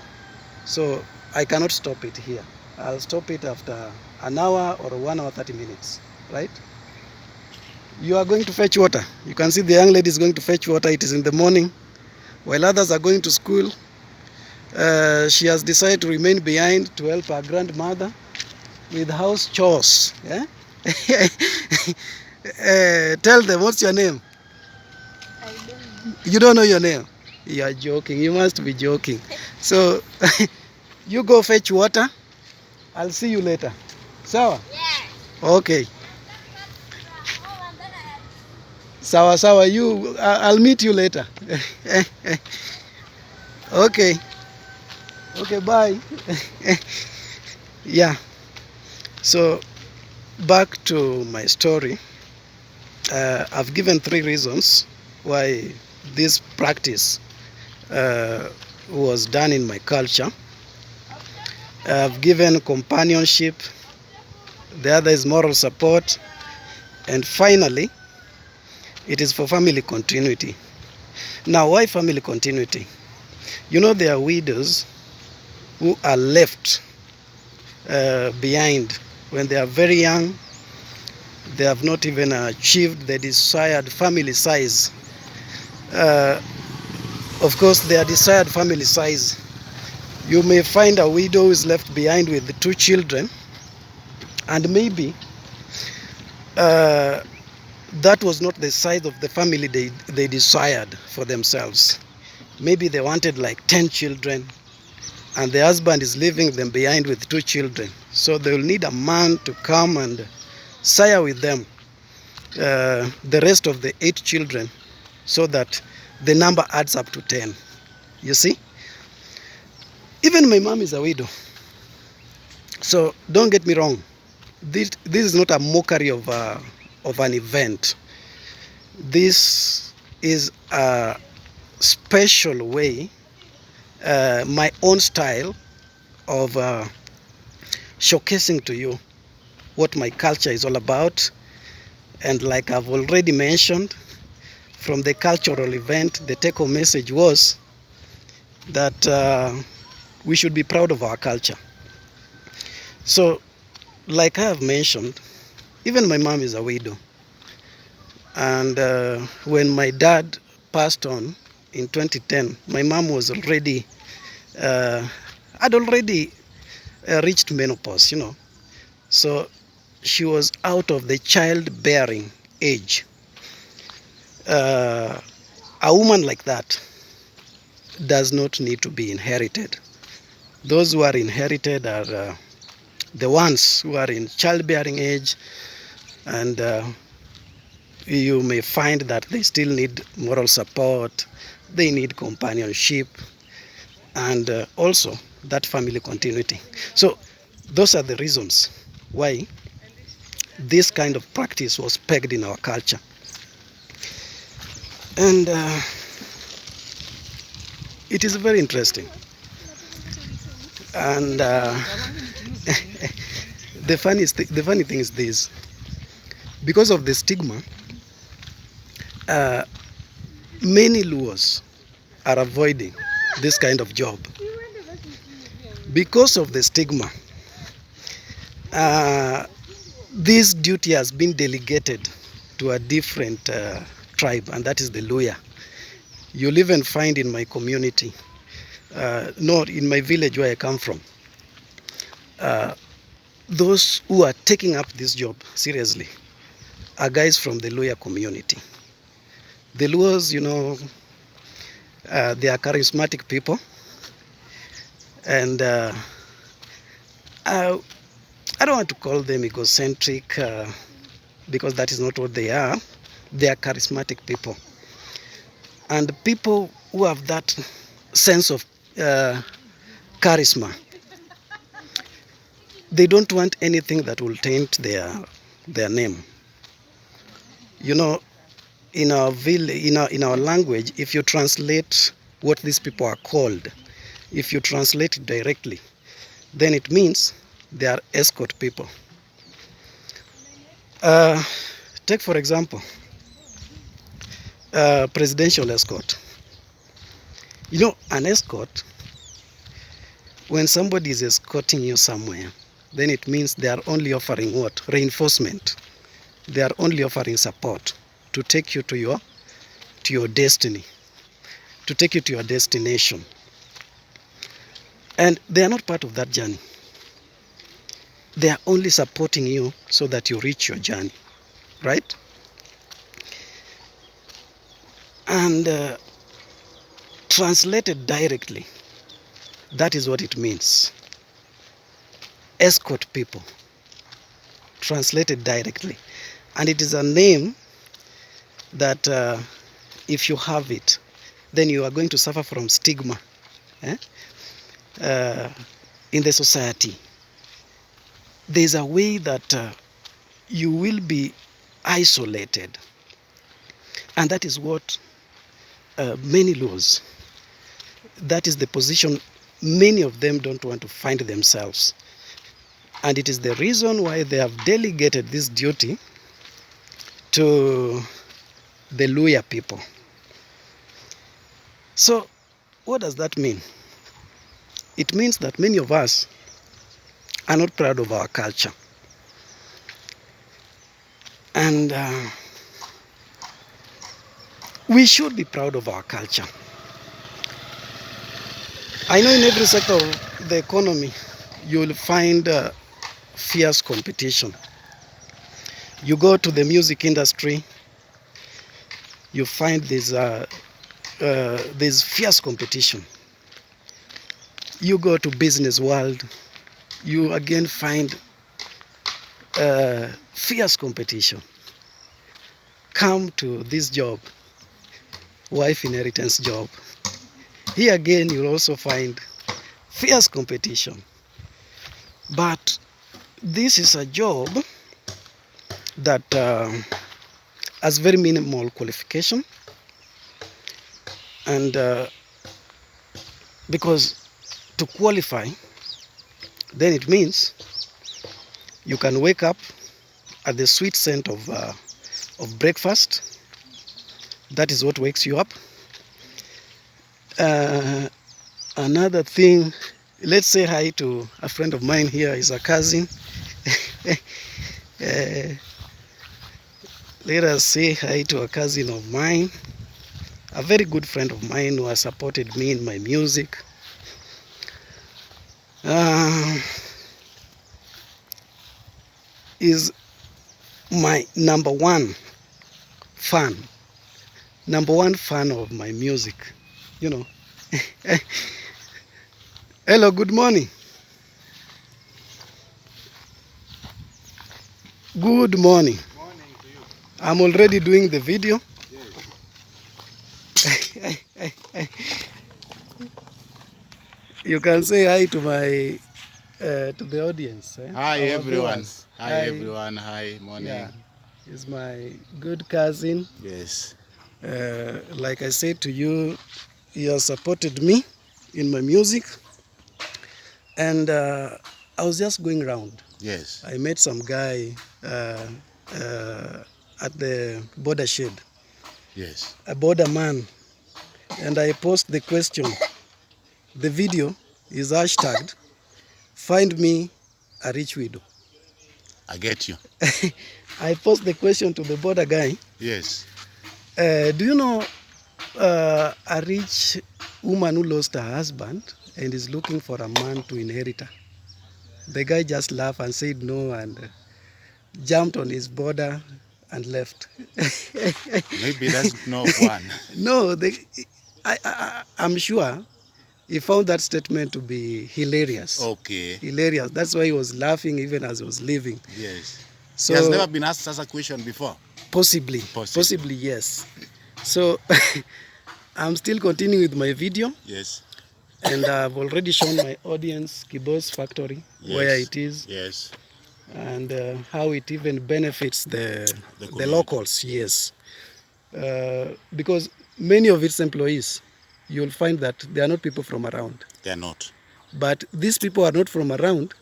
So I cannot stop it here. I'll stop it after an hour or 1 hour 30 minutes, right? You are going to fetch water. You can see the young lady is going to fetch water. It is in the morning, while others are going to school. She has decided to remain behind to help her grandmother with house chores. Yeah? Tell them, what's your name? I don't know. You don't know your name? You are joking. You must be joking. So you go fetch water. I'll see you later. Sawa? Yes. Okay. Sawa sawa. I'll meet you later. Okay. Okay, bye. Yeah. So back to my story. I've given 3 reasons why this practice was done in my culture. I've given companionship. The other is moral support. And finally, it is for family continuity. Now, why family continuity? You know, there are widows who are left behind when they are very young. They have not even achieved the desired family size. Of course, their desired family size. You may find a widow who is left behind with 2 children, and maybe that was not the size of the family they desired for themselves. Maybe they wanted like 10 children, and the husband is leaving them behind with 2 children. So they will need a man to come and sire with them the rest of the 8 children, so that the number adds up to 10. You see? Even my mom is a widow. So don't get me wrong. This is not a mockery of an event. This is a special way, my own style of showcasing to you what my culture is all about. And like I've already mentioned, from the cultural event, the take-home message was that we should be proud of our culture. So, like I have mentioned, even my mom is a widow. And when my dad passed on in 2010, my mom was already, had already reached menopause, you know. So she was out of the childbearing age. A woman like that does not need to be inherited. Those who are inherited are the ones who are in childbearing age, and you may find that they still need moral support, they need companionship, and also that family continuity. So those are the reasons why this kind of practice was pegged in our culture. And it is very interesting. And the funny thing is this: because of the stigma, many Luos are avoiding this kind of job. Because of the stigma, this duty has been delegated to a different tribe, and that is the Luya. You'll even find in my community, not in my village where I come from, those who are taking up this job seriously are guys from the Luya community. The Luos, you know, they are charismatic people, and I don't want to call them egocentric because that is not what they are. They are charismatic people, and people who have that sense of charisma, they don't want anything that will taint their name. You know, in our in our language, if you translate what these people are called, if you translate it directly, then it means they are escort people. Take for example, presidential escort. You know, an escort, when somebody is escorting you somewhere, then it means they are only offering what? Reinforcement. They are only offering support to take you to your destiny, to take you to your destination. And they are not part of that journey. They are only supporting you so that you reach your journey, right? And translated directly, that is what it means. Escort people, translated directly. And it is a name that if you have it, then you are going to suffer from stigma in the society. There's a way that you will be isolated. And that is what many lose. That is the position many of them don't want to find themselves. And it is the reason why they have delegated this duty to the Luya people. So what does that mean? It means that many of us are not proud of our culture. And we should be proud of our culture. I know in every sector of the economy, you will find fierce competition. You go to the music industry, you find there's fierce competition. You go to business world, you again find fierce competition. Come to this job, wife inheritance job. Here again, you'll also find fierce competition. But this is a job that has very minimal qualification, and because to qualify, then it means you can wake up at the sweet scent of breakfast. That is what wakes you up. Another thing, let's say hi to a friend of mine here, is a cousin. Let us say hi to a cousin of mine, a very good friend of mine who has supported me in my music. Is my number one fan of my music, you know. Hello, good morning. Good morning. Morning to you. I'm already doing the video. Yes. You can say hi to my to the audience. Hi Our everyone. viewers. Hi everyone. Hi, morning. Yeah, he's my good cousin. Yes. Like I said to you, he has supported me in my music, and I was just going around. Yes. I met some guy at the border shed, Yes. a border man, and I posed the question. The video is hashtagged "Find me a rich widow." I get you. I posed the question to the border guy. Yes. Do you know a rich woman who lost her husband and is looking for a man to inherit her? The guy just laughed and said no, and jumped on his border and left. Maybe that's not one. No, I'm sure he found that statement to be hilarious. Okay. Hilarious. That's why he was laughing even as he was leaving. Yes. So He has never been asked such a question before. possibly, yes. So I'm still continuing with my video, Yes. and I've already shown my audience Kibo's factory, Yes. where it is, Yes. and how it even benefits the community. locals. Yes, because many of its employees, you'll find that they are not people from around. They are not. But these people are not from around.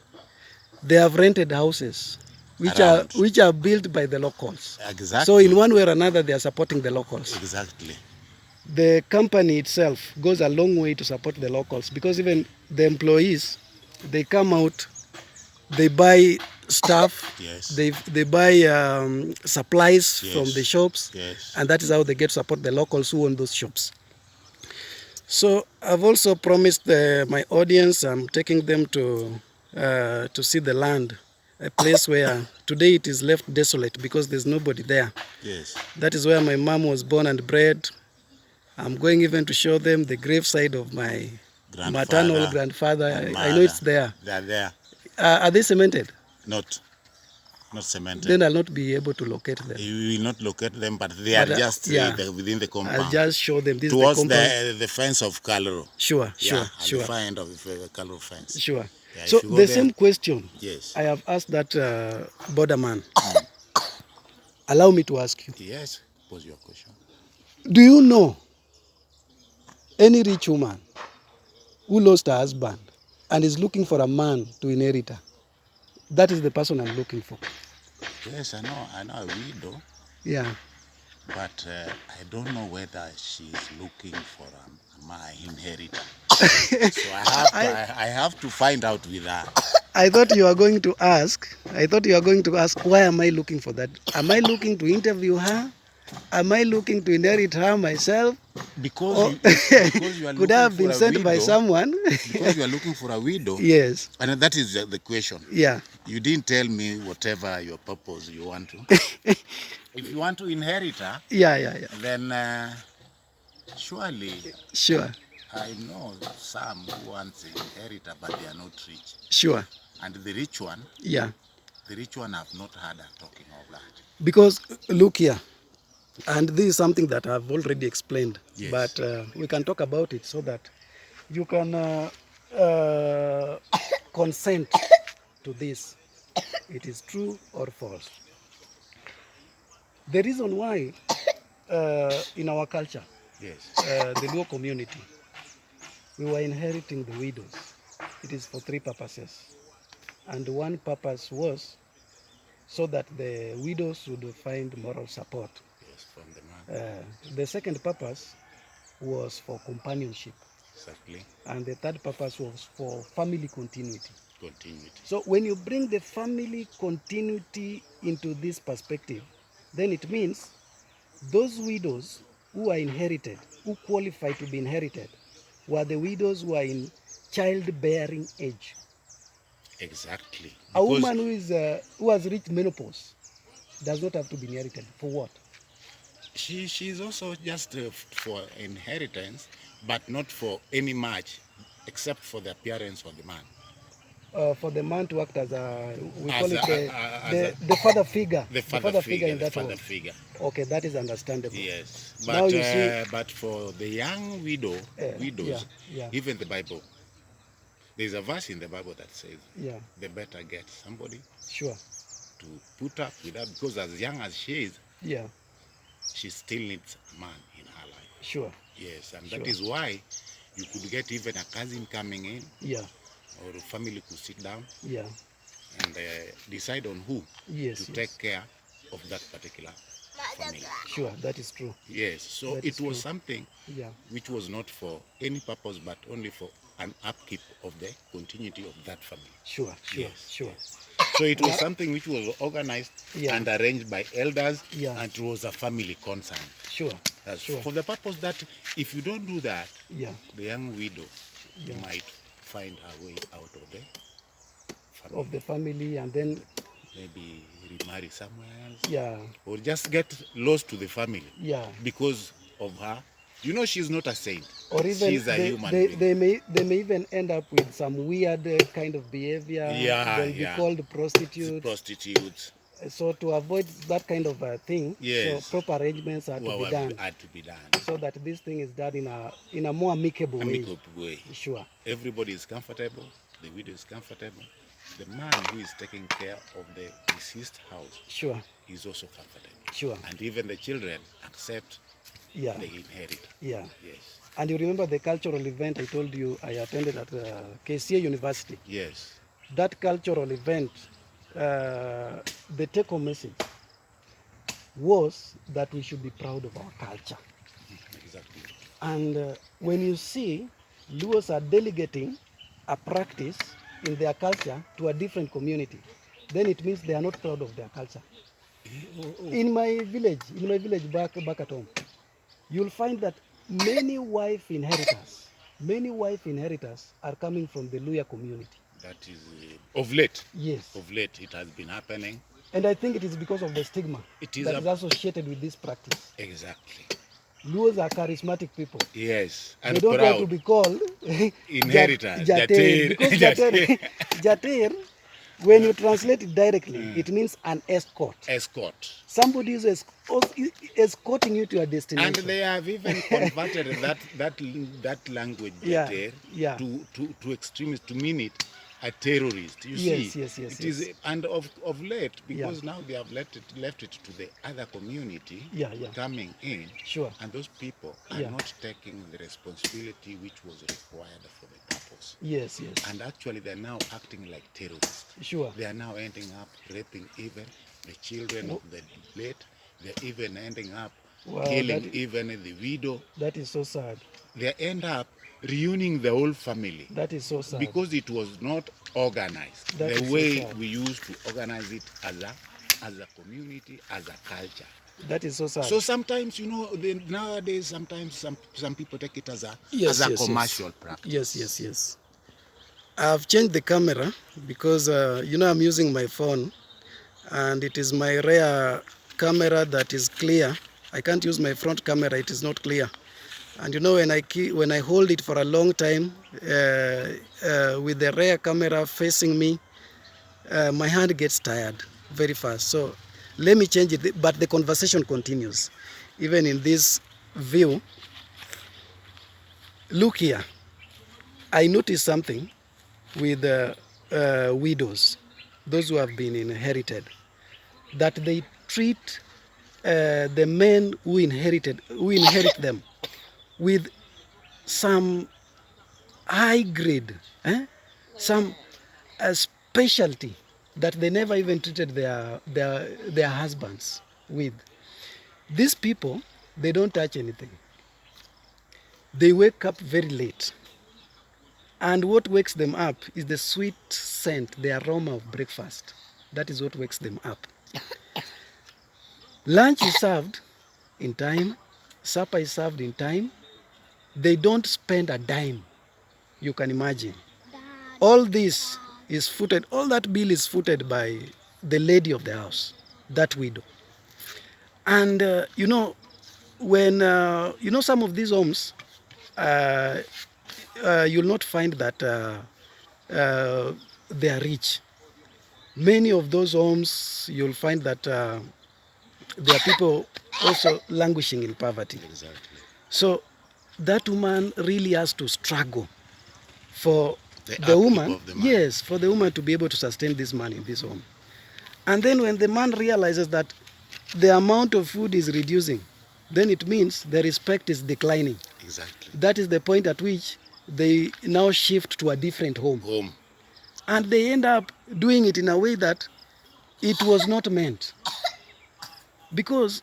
They have rented houses, which Around. are built by the locals. Exactly. So in one way or another, they are supporting the locals. Exactly. The company itself goes a long way to support the locals, because even the employees, they come out, they buy stuff, Yes. they buy supplies Yes. from the shops, Yes. and that is how they get to support the locals who own those shops. So I've also promised my audience I'm taking them to see the land, a place where today it is left desolate because there's nobody there. Yes. That is where my mom was born and bred. I'm going even to show them the graveside of my maternal grandfather. I know it's there. They are there. Are they cemented? Not cemented. Then I'll not be able to locate them. You will not locate them, but they are just within the compound. I'll just show them this towards is the compound. the fence of Kaloro. Sure. At the far end of the Kaloro fence. Sure. Yeah, So if you go the there- same question Yes. I have asked that border man. Allow me to ask you. Yes. Pose your question. Do you know any rich woman who lost her husband and is looking for a man to inherit her? That is the person I'm looking for. Yes, I know a widow, Yeah. but I don't know whether she's looking for my inheritor. So I have to find out with her. I thought you were going to ask. Why am I looking for that? Am I looking to interview her? Am I looking to inherit her myself? Because you are Could I have looking been for a sent by widow, someone? because you are looking for a widow. Yes. And that is the question. Yeah. You didn't tell me whatever your purpose you want to. If you want to inherit her, Yeah. then surely Sure. I know some who want to inherit her, but they are not rich. Sure. And the rich one Yeah. have not heard her talking of that. Because look here, and this is something that I've already explained, Yes. but we can talk about it so that you can consent to this. It is true or false. The reason why in our culture, Yes. the Luo community, we were inheriting the widows. It is for three purposes. And one purpose was so that the widows would find moral support. Yes, from the man. The second purpose was for companionship. Exactly. And the third purpose was for family continuity. Continuity. So when you bring the family continuity into this perspective, then it means those widows who are inherited, who qualify to be inherited, were the widows who are in childbearing age. Exactly. A woman who has reached menopause does not have to be inherited. For what? She's also just for inheritance, but not for any match, except for the appearance of the man. For the man to act as a, we As call it the father figure. The father figure in the that father home. figure. Okay, that is understandable. Yes, Now but you see, but for the young widows, yeah. even the Bible, there's a verse in the Bible that says, Yeah, they better get somebody sure. to put up with her, because as young as she is, Yeah, she still needs a man in her life. sure. Yes, and Sure. that is why you could get even a cousin coming in, Yeah, or a family could sit down yeah. and decide on who Yes, to yes. take care of that particular family. Sure, that is true. Yes, so That it is was true. something Yeah, which was not for any purpose, but only for an upkeep of the continuity of that family. sure, sure, Yes, sure. yes. So it was something which was organized Yeah. and arranged by elders, Yeah. and it was a family concern. Sure, sure. For the purpose that if you don't do that, Yeah, the young widow Yeah. might find her way out of the family. of the family, and then, Maybe remarry somewhere else, yeah, or just get lost to the family yeah. because of her. You know, she's not a saint. Or even She's a human being. they may even end up with some weird kind of behavior. Yeah, They'll be yeah. called prostitutes. Prostitutes. So to avoid that kind of thing, Yes. so proper arrangements are to be done, Had to be done. so that this thing is done in a more amicable way. Amicable way. Sure. Everybody is comfortable. The widow is comfortable. The man who is taking care of the deceased house Sure. is also comfortable. Sure. And even the children accept Yeah. they inherit. Yeah. Yes. And you remember the cultural event I told you I attended at KCA University. Yes. That cultural event, the take-home message was that we should be proud of our culture. Exactly. And when you see Luos are delegating a practice in their culture to a different community, then it means they are not proud of their culture. In my village back at home, you'll find that many wife inheritors are coming from the Luya community. That is of late. Yes. Of late, it has been happening. And I think it is because of the stigma It is that is associated with this practice. Exactly. Luos are charismatic people. Yes. And They don't proud. want to be called Inheritors. Jater. Because Jater. Jater, when you translate it directly, it means an escort. Escort. Somebody is escorting you to your And destination. they have even converted that language, Yeah, Jater, yeah. to extremists, to mean it a terrorist. You Yes, see, yes, it is, and of late, because Yeah. now they have left it to the other community Yeah, yeah. coming in, Sure. and those people are Yeah. not taking the responsibility which was required for the purpose. Yes, yes. And actually, they're now acting like terrorists. Sure. They are now ending up raping even the children of the late. They're even ending up Wow, killing that- even the widow. That is so sad. They end up reuniting the whole family That is so sad. because it was not organized That is the so way sad. we used to organize it as a community, as a culture. That is so sad. So sometimes, you know, nowadays, sometimes some people take it as a Yes, yes, yes. commercial practice. Yes, yes, yes. I've changed the camera because, I'm using my phone, and it is my rear camera that is clear. I can't use my front camera, it is not clear. And when I hold it for a long time with the rear camera facing me, my hand gets tired very fast. So let me change it, but the conversation continues. Even in this view, look here. I noticed something with widows, those who have been inherited, that they treat the men who inherit them with some high grade, some specialty that they never even treated their husbands with. These people, they don't touch anything. They wake up very late. And what wakes them up is the sweet scent, the aroma of breakfast. That is what wakes them up. Lunch is served in time. Supper is served in time. They don't spend a dime. You can imagine. All this is footed, all that bill is footed by the lady of the house, that widow. And, you know, when, you know, some of these homes, you'll not find that they are rich. Many of those homes, you'll find that there are people also languishing in poverty. Exactly. So that woman really has to struggle for The the woman, upkeep of the man. yes, for the woman to be able to sustain this man in this home. And then when the man realizes that the amount of food is reducing, then it means the respect is declining. Exactly. That is the point at which they now shift to a different home. Home. And they end up doing it in a way that it was not meant. Because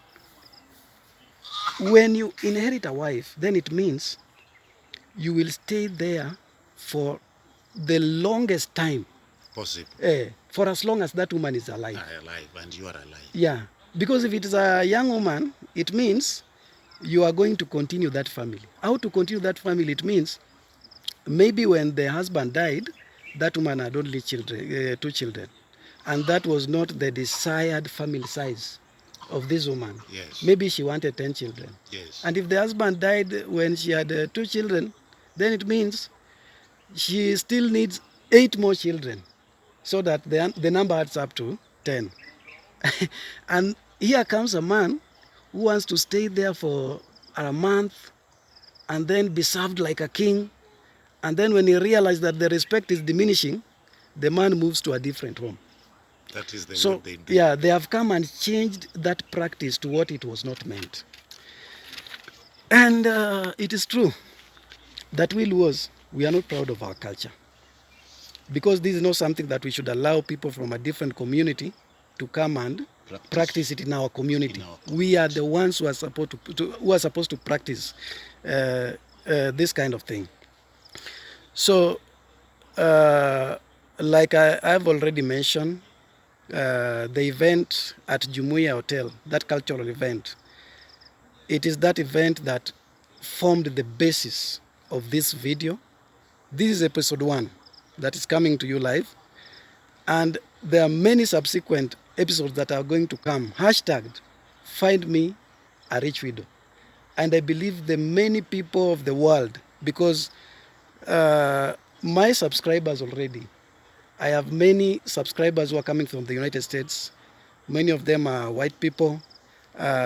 when you inherit a wife, then it means you will stay there for the longest time, Possible. for as long as that woman is alive. I am alive and you are alive. Yeah, because if it is a young woman, it means you are going to continue that family. How to continue that family? It means maybe when the husband died, that woman had only children, 2 children, and that was not the desired family size of this woman. Yes. Maybe she wanted 10 children. Yes. And if the husband died when she had 2 children, then it means she still needs 8 more children, so that the number adds up to 10. And here comes a man who wants to stay there for a month and then be served like a king. And then when he realizes that the respect is diminishing, the man moves to a different home. That is the So, what they do. yeah, they have come and changed that practice to what it was not meant. And it is true that we Luos, we are not proud of our culture. Because this is not something that we should allow people from a different community to come and practice it in our community. We are the ones who are supposed to practice this kind of thing. So, like I've already mentioned, the event at Jumuiya Hotel, that cultural event, it is that event that formed the basis of this video. This is episode 1 that is coming to you live. And there are many subsequent episodes that are going to come. Hashtagged, find me a rich widow. And I believe the many people of the world, because my subscribers already, I have many subscribers who are coming from the United States. Many of them are white people.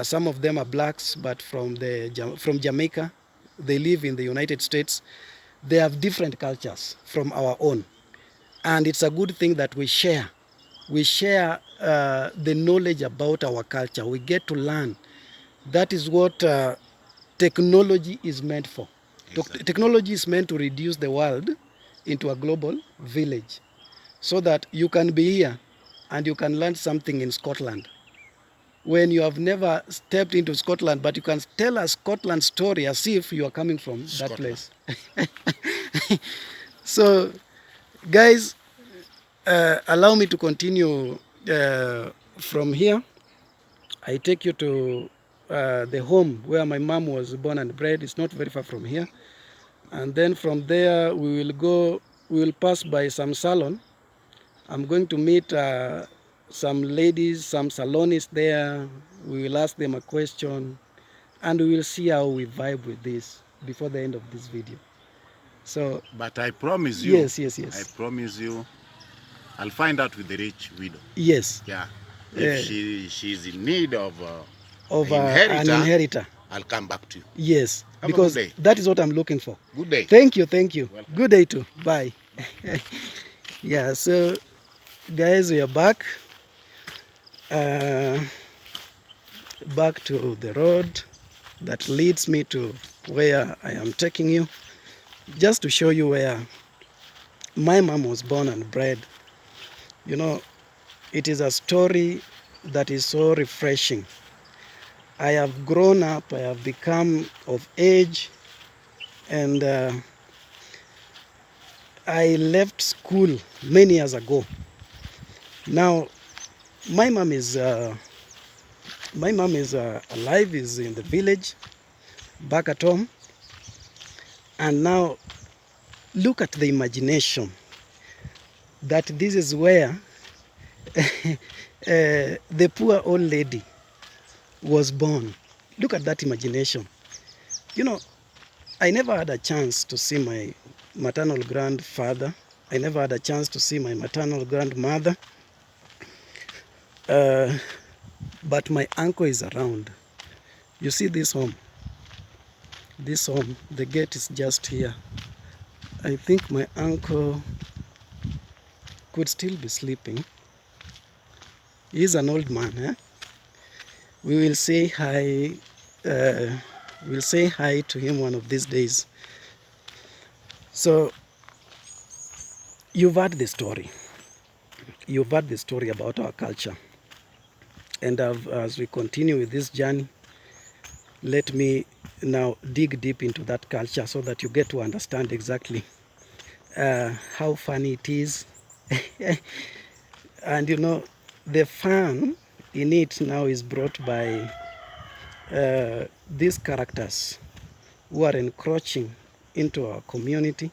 Some of them are blacks, but from Jamaica. They live in the United States. They have different cultures from our own. And it's a good thing that we share. We share the knowledge about our culture. We get to learn. That is what technology is meant for. Exactly. Technology is meant to reduce the world into a global village, so that you can be here and you can learn something in Scotland when you have never stepped into Scotland, but you can tell a Scotland story as if you are coming from that place. So, guys, allow me to continue from here. I take you to the home where my mom was born and bred. It's not very far from here. And then from there, we will pass by some salon. I'm going to meet some ladies, some salonists there. We will ask them a question, and we will see how we vibe with this before the end of this video. So, But I promise you. yes. I promise you, I'll find out with the rich widow. Yes, Yeah. If she's in need of of an inheritor, inheritor. I'll come back to you. Yes, Have because a good day. that is what I'm looking for. Good day. Thank you, thank you. Welcome. Good day too. Bye. Yeah, so guys, we are back. Back to the road that leads me to where I am taking you, just to show you where my mom was born and bred. You know, it is a story that is so refreshing. I have grown up, I have become of age, and I left school many years ago. Now, my mom is alive, is in the village, back at home, and now look at the imagination that this is where the poor old lady was born. Look at that imagination. You know, I never had a chance to see my maternal grandfather. I never had a chance to see my maternal grandmother. But my uncle is around. You see this home? This home, the gate is just here. I think my uncle could still be sleeping. He's an old man, eh? We will say hi. We'll say hi to him one of these days. So you've heard the story. You've heard the story about our culture. And as we continue with this journey, let me now dig deep into that culture so that you get to understand exactly how funny it is. And you know, the fun in it now is brought by these characters who are encroaching into our community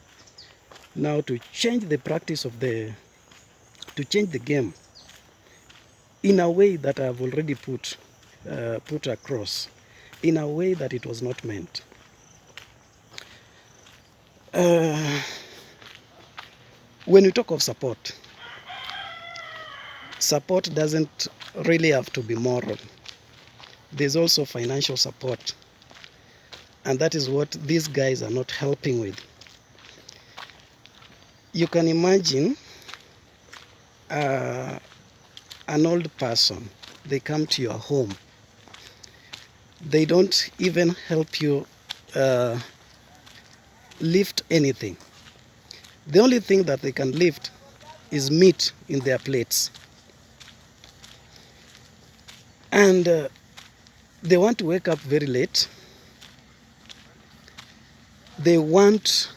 now to change the practice of to change the game in a way that I've already put across, in a way that it was not meant. When we talk of support, support doesn't really have to be moral. There's also financial support. And that is what these guys are not helping with. You can imagine an old person, they come to your home. They don't even help you lift anything. The only thing that they can lift is meat in their plates. And they want to wake up very late. They want,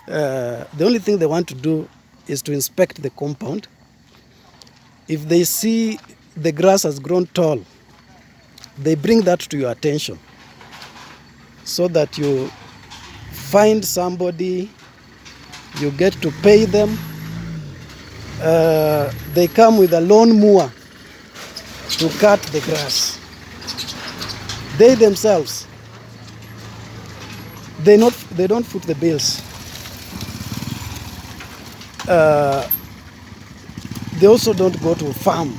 the only thing they want to do is to inspect the compound. If they see the grass has grown tall, they bring that to your attention so that you find somebody, you get to pay them. They come with a lawnmower to cut the grass. They themselves, they don't foot the bills. They also don't go to farm.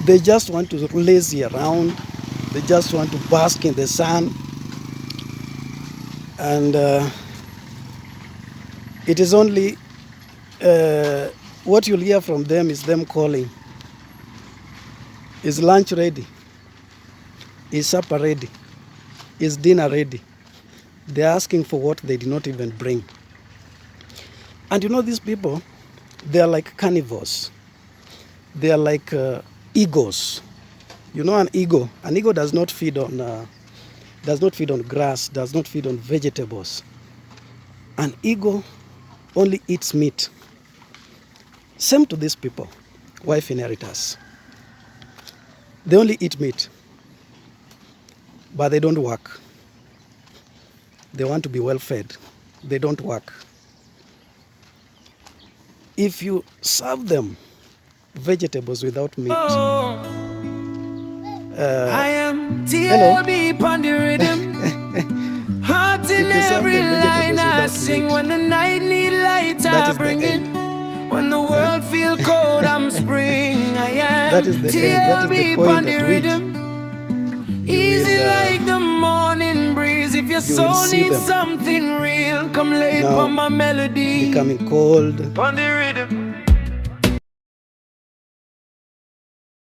They just want to lazy around. They just want to bask in the sun. And it is only what you'll hear from them is them calling. Is lunch ready? Is supper ready? Is dinner ready? They're asking for what they did not even bring. And you know, these people, they are like carnivores. They are like egos. You know, an ego does not feed on grass, does not feed on vegetables. An ego only eats meat. Same to these people, wife inheritors. They only eat meat, but they don't work. They want to be well fed. They don't work. If you serve them vegetables without meat, I am TLB Pon Di Riddim. Heart in every line I sing. When the night need light, I bring it. When the world feel cold, I'm spring. I am TLB Pon Di Riddim. Easy like the morning breeze. If your soul needs something real, come lay upon my melody. Becoming cold. Pon the rhythm.